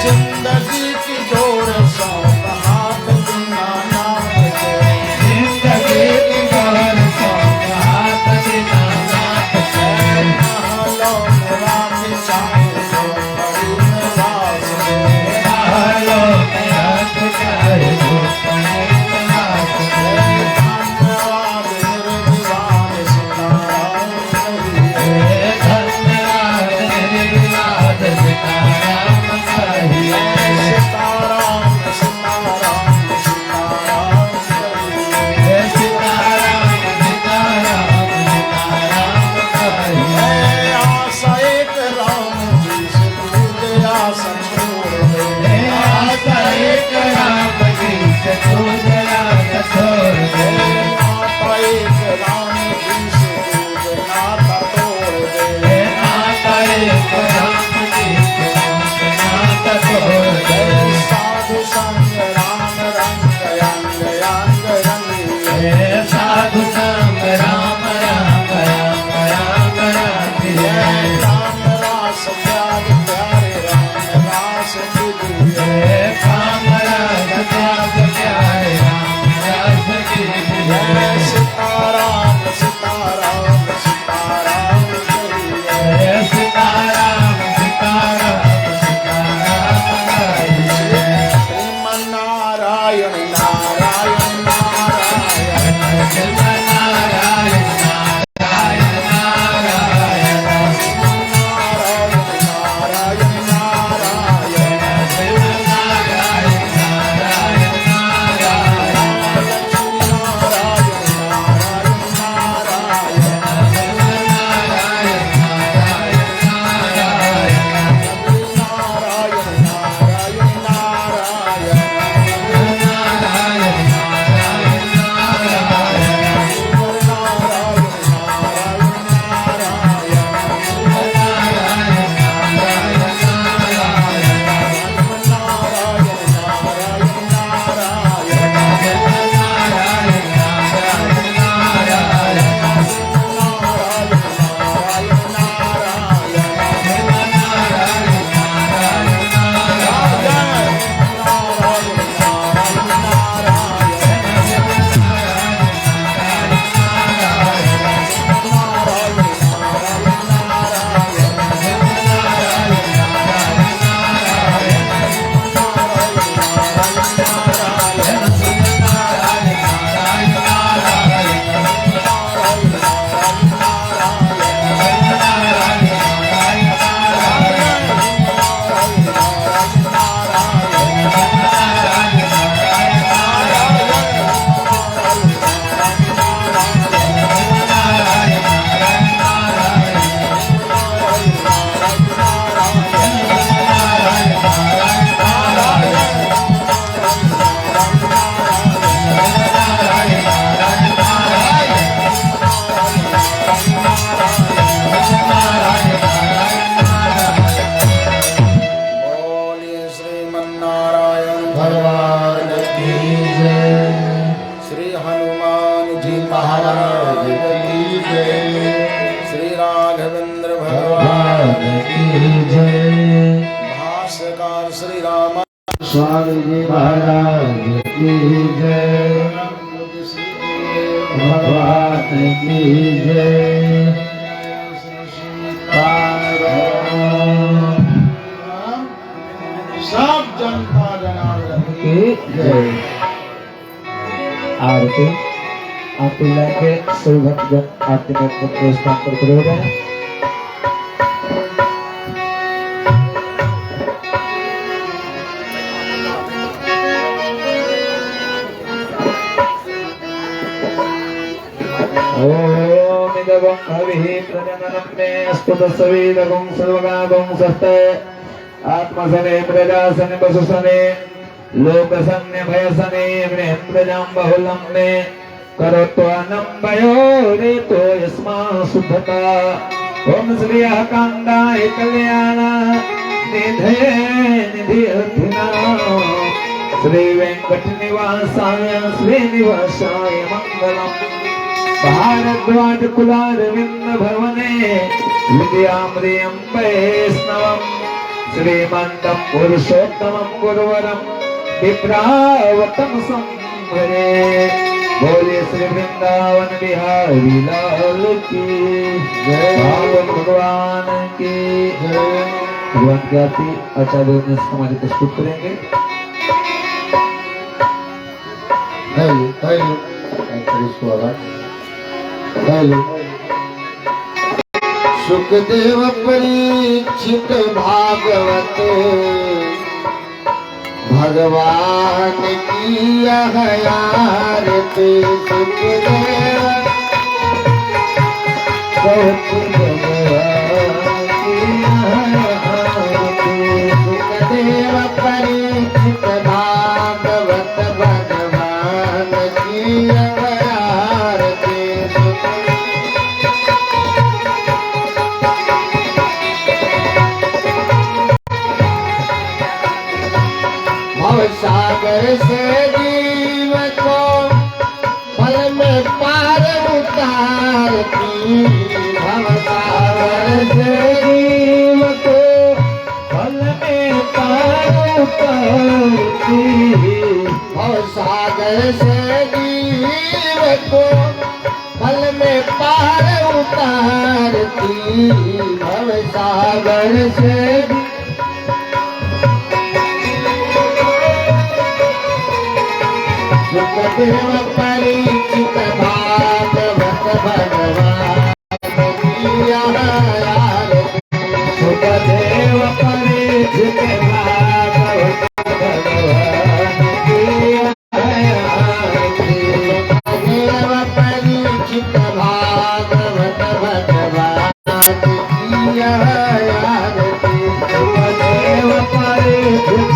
जिंदगी की डोर सौंप हाथ बिना नाम के, जिंदगी की डोर सौंप हाथ बिना नाम के। महलों में राख चाहे जो बड़ी निवास है, महलों में राख चाहे जो बड़ी निवास है। धन्यवाद निर्विवाद सीताराम कहिए, धन्यवाद निर्विवाद सीताराम कहिए। सीताराम सीताराम सीताराम कहिए, सीताराम सीताराम सीताराम कहिए। आशा एक राम जी से दूजे आशा छोड़ दे, आशा एक राम जी से दूजे आशा छोड़ दे। नाता एक राम जी से दूजे नाता तोड़ दे, नाता एक राम जी से दूजे नाता तोड़ दे। साधु संग राम रंग अंग अंग रंगिए, साधु संग राम रंग अंग अंग रंगिए। राम रास प्यार प्यारे राम रास कीजिए, राम रास प्यार प्यारे राम रास कीजिए। भगवान की जय। श्री हनुमान जी महाराज की जय। श्री राघवेंद्र भगवान की जय। भाष्यकार श्री राम स्वामी जी महाराज की जय। भगवान की जय। सब जनता जनार्दन की जय। आरती आरती लेके सभी भक्तजन आरती में अपने स्थान पर खड़े हो गए। ओम इदगं हविः प्रजननं मे अस्तु तस्सविदगं सर्वगागं सस्ते आत्मसने प्रजासने वसुसने लोकसन्ने भयसने मृन्द्रजां बहुलं मे करोत्वानं भयो रेतो यस्मा शुद्धता। ओम श्री अकांदाय कल्याण निधये निधियर्थिना श्री वेंकट निवासाय श्रीनिवासाय मंगलम्। भारद्वाज कुलारविंद भवने विद्यामृयं वैष्णवम् श्रीमन्तं पुरुषोत्तमं गुरुवरं विप्रावतं संभरे। बोले श्री वृंदावन बिहारी लाल की जय। भगवान की जय। भगवान की आरती आचार्य ने हमारे प्रस्तुत करेंगे। सुखदेव परीक्षित भागवत भगवान की आरती। सुखदेव सुखदेव परीक्षित भागवत भगवान की आरती। सागर से जीव को फल में पार उतारती। भव सागर से जीव को फल में पार उतारती। भव सागर से जीव को फल में पार उतारती। भव सागर से सुखदेव परीक्षित भागवत भगवान की आरती। सुखदेव परीक्षित भागवत भगवान की आरती। सुखदेव परीक्षित भागवत भगवान की आरती। सुखदेव परीक्षित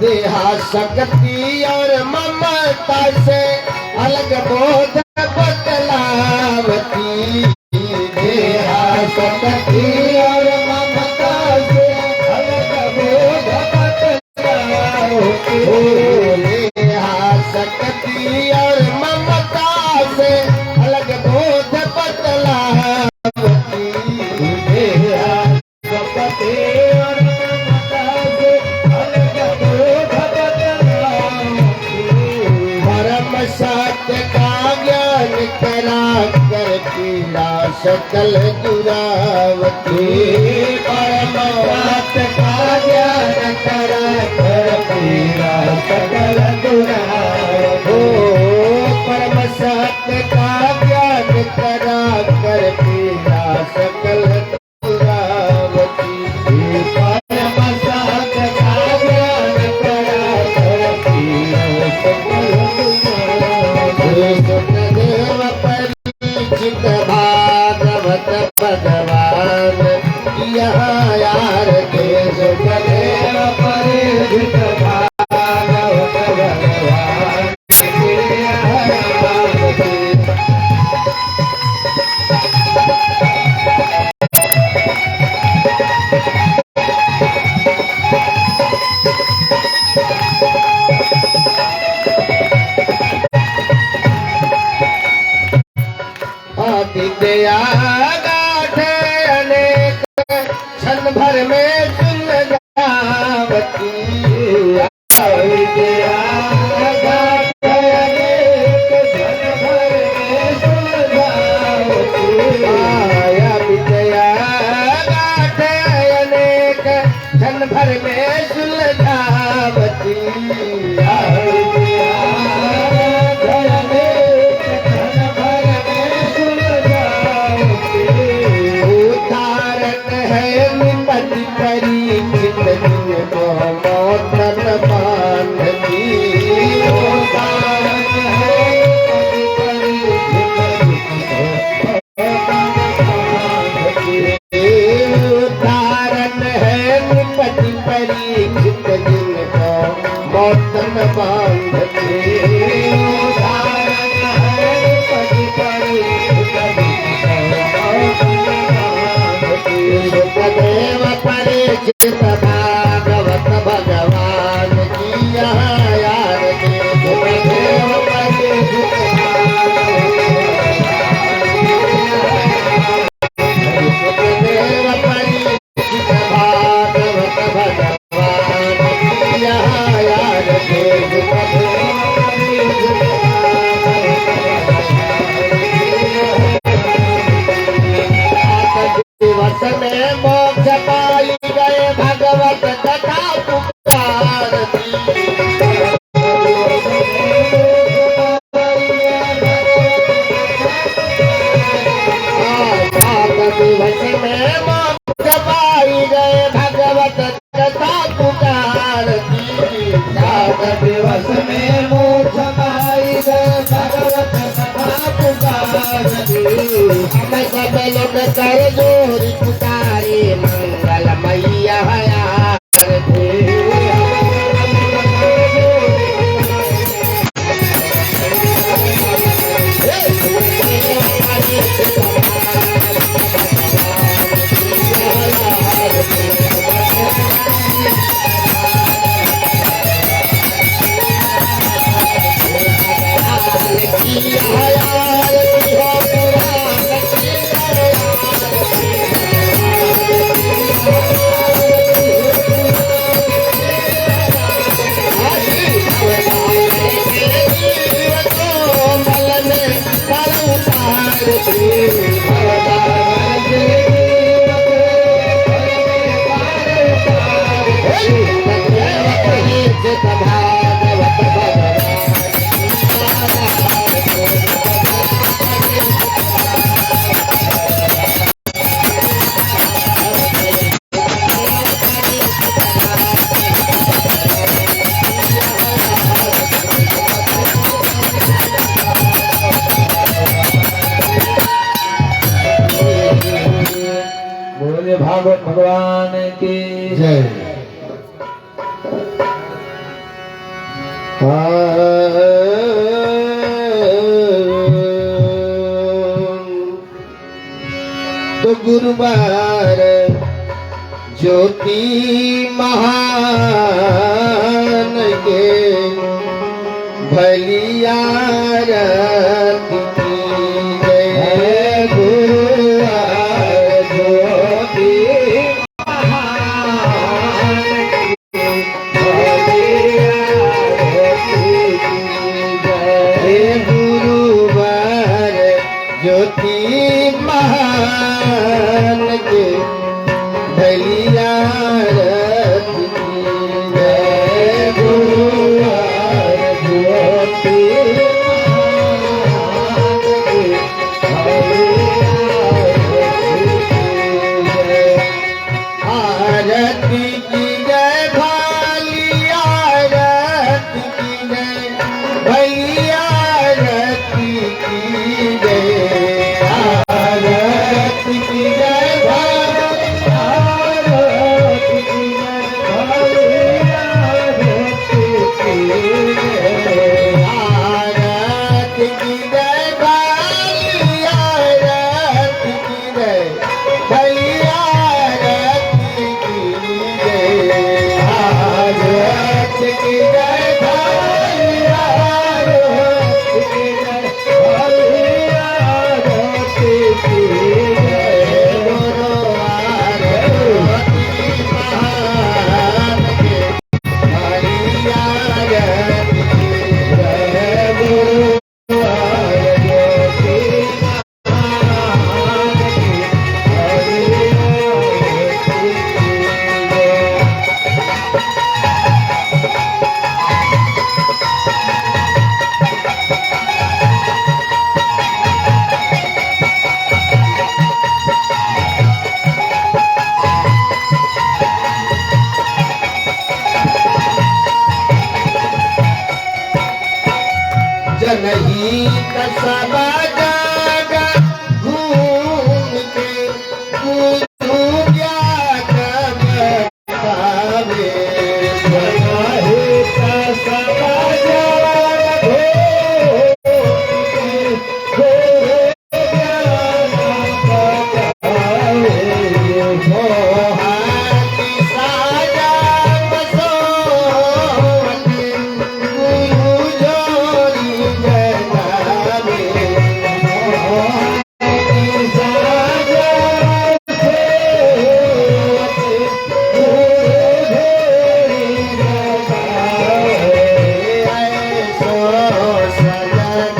देहा शक्ति और ममता से अलग बोध बतलावती। देहा शक्ति और ममता से अलग बोध बतलावती। देहा शक्ति और ममता से अलग बोध बतलावती। देहा शक्ति और ममता से अलग बोध बतलावती। परम सत्य का ज्ञान करा कर पीड़ा सकल दुरावती। परम सत्य का ज्ञान करा कर पीड़ा सकल दुरावती। परम सत्य का ज्ञान करा कर पीड़ा सकल दुरावती। परम सत्य का ज्ञान करा कर पीड़ा सकल सुखदेव परिचित भागवत भगवान यहाँ यार के। सुखदेव परिचित भागवत भगवान यहाँ यार के। विद्या गाथे अनेक क्षण भर में सुन जावती। विद्या गाथे अनेक क्षण भर में सुन जावती। विद्या गाथे अनेक क्षण भर में सुन जावती। सुखदेव परिचित भागवत भगवान की यहाँ यार के। सुखदेव परिचित सुखदेव परिचित भागवत भगवान की यहाँ यार के। दिवस में मोक्ष पाई गए भगवत कथा पुकारती। दिवस में मोक्ष पाई गए भगवत कथा पुकारती। दिवस में मोक्ष पाई गए भगवत कथा पुकारती। मैं सब लोग कर जोरी पुकारे मंगल मैया यार थे। भागवत भगवान की जय। तो गुरुवार ज्योति महान के भलिया रति की जय। गुरुवार ज्योति महान के भलिया रति की जय। गुरुवार ज्योति महान के भलिया रति की जय। गुरुवार ज्योति महान के भलिया रति की जय। आरती की जय भलिया रति की जय। भलिया रति की जय। आरती की जय भलिया रति की जय। भलिया रति की जय। आरती की जय भलिया रति की जय। भलिया रति की जय। आरती की जय भलिया रति की जय। भलिया रति की जय। गुरुवार ज्योति महान के भलिया रति की जय। गुरुवार ज्योति महान के भलिया रति की जय। जनहित सब जग घूम के गुरु ज्ञान बतावे। जनहित सब जग घूम के गुरु ज्ञान बतावे। मोहाती साजन सोवत गुरु जोरी जगावे। मोहाती साजन सोवत गुरु जोरी जगावे। ऐसो सजन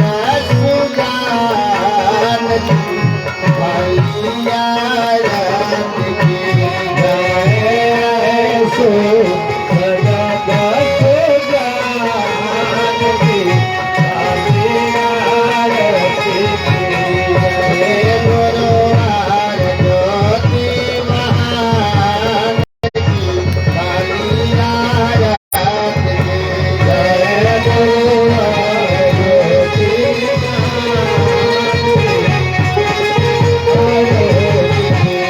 सुजान भलिया रति की जय। ऐसो सजन सुजान भलिया रति की जय। गुरुवार ज्योति महान की भलिया रति की जय। गुरुवार ज्योति महान की रति की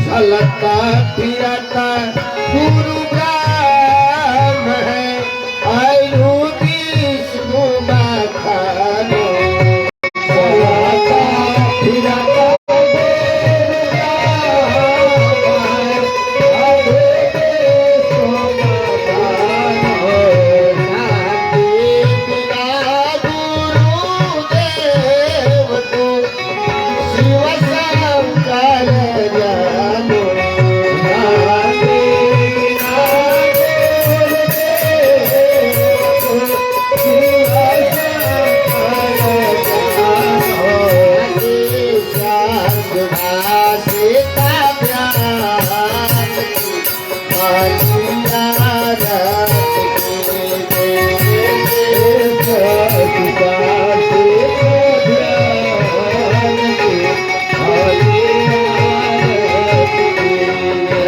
चलता फिरता गुरु ब्रह्म है। आयु विष्णु बखानो। चलता फिरता गुरु ब्रह्म है। आयु विष्णु बखानो। नाती बिना गुरुदेव को शिव शंकर जानो। नाती बिना गुरुदेव को शिव शंकर जानो। सुभाषिता ज्ञान की भलिया रति की जय। सुभाषिता ज्ञान की भलिया रति की जय।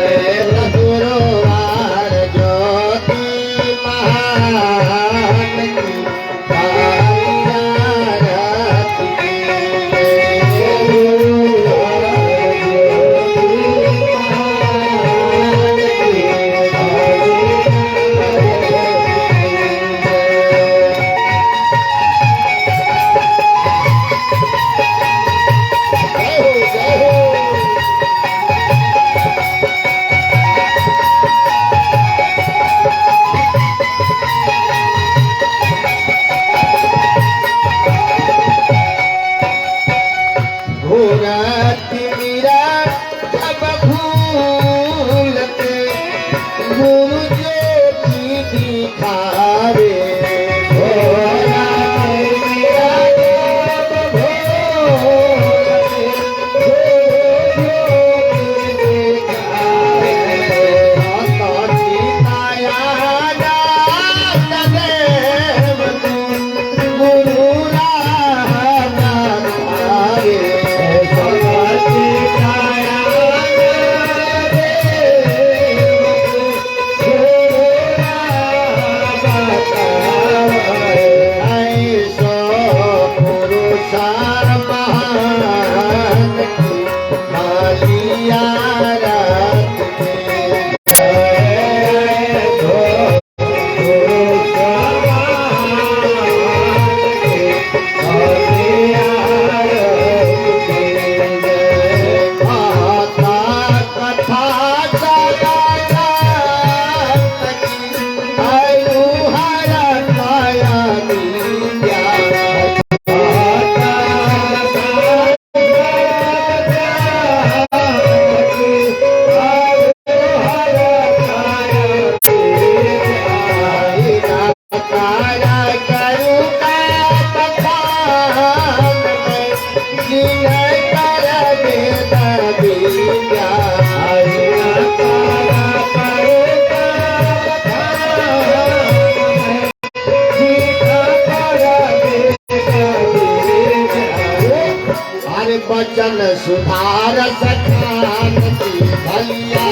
बचन सुधार सखान की भैया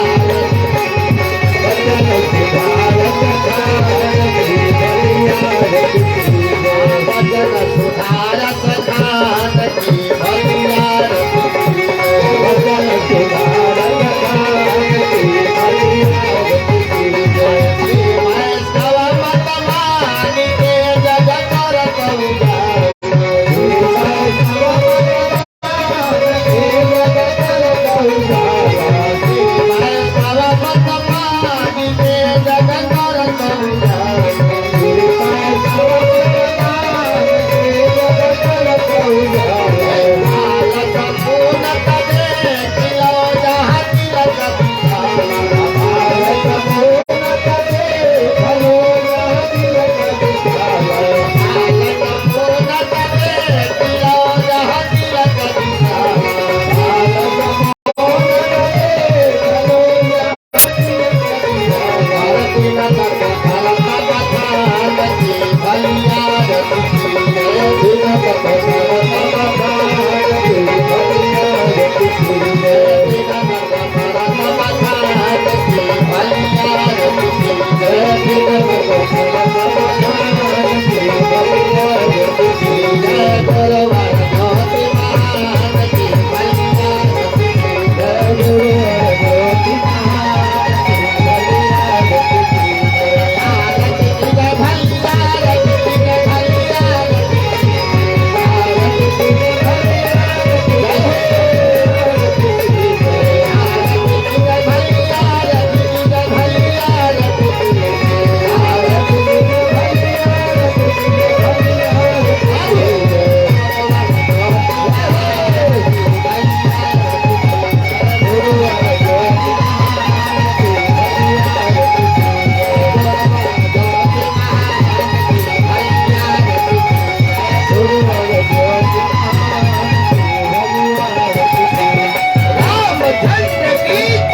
बचन सुधार सखान की भैया बचन सुधार सखान की भैया बचन सुधार सखान की भैया मैं सब मत मान के जग कर कहूँगा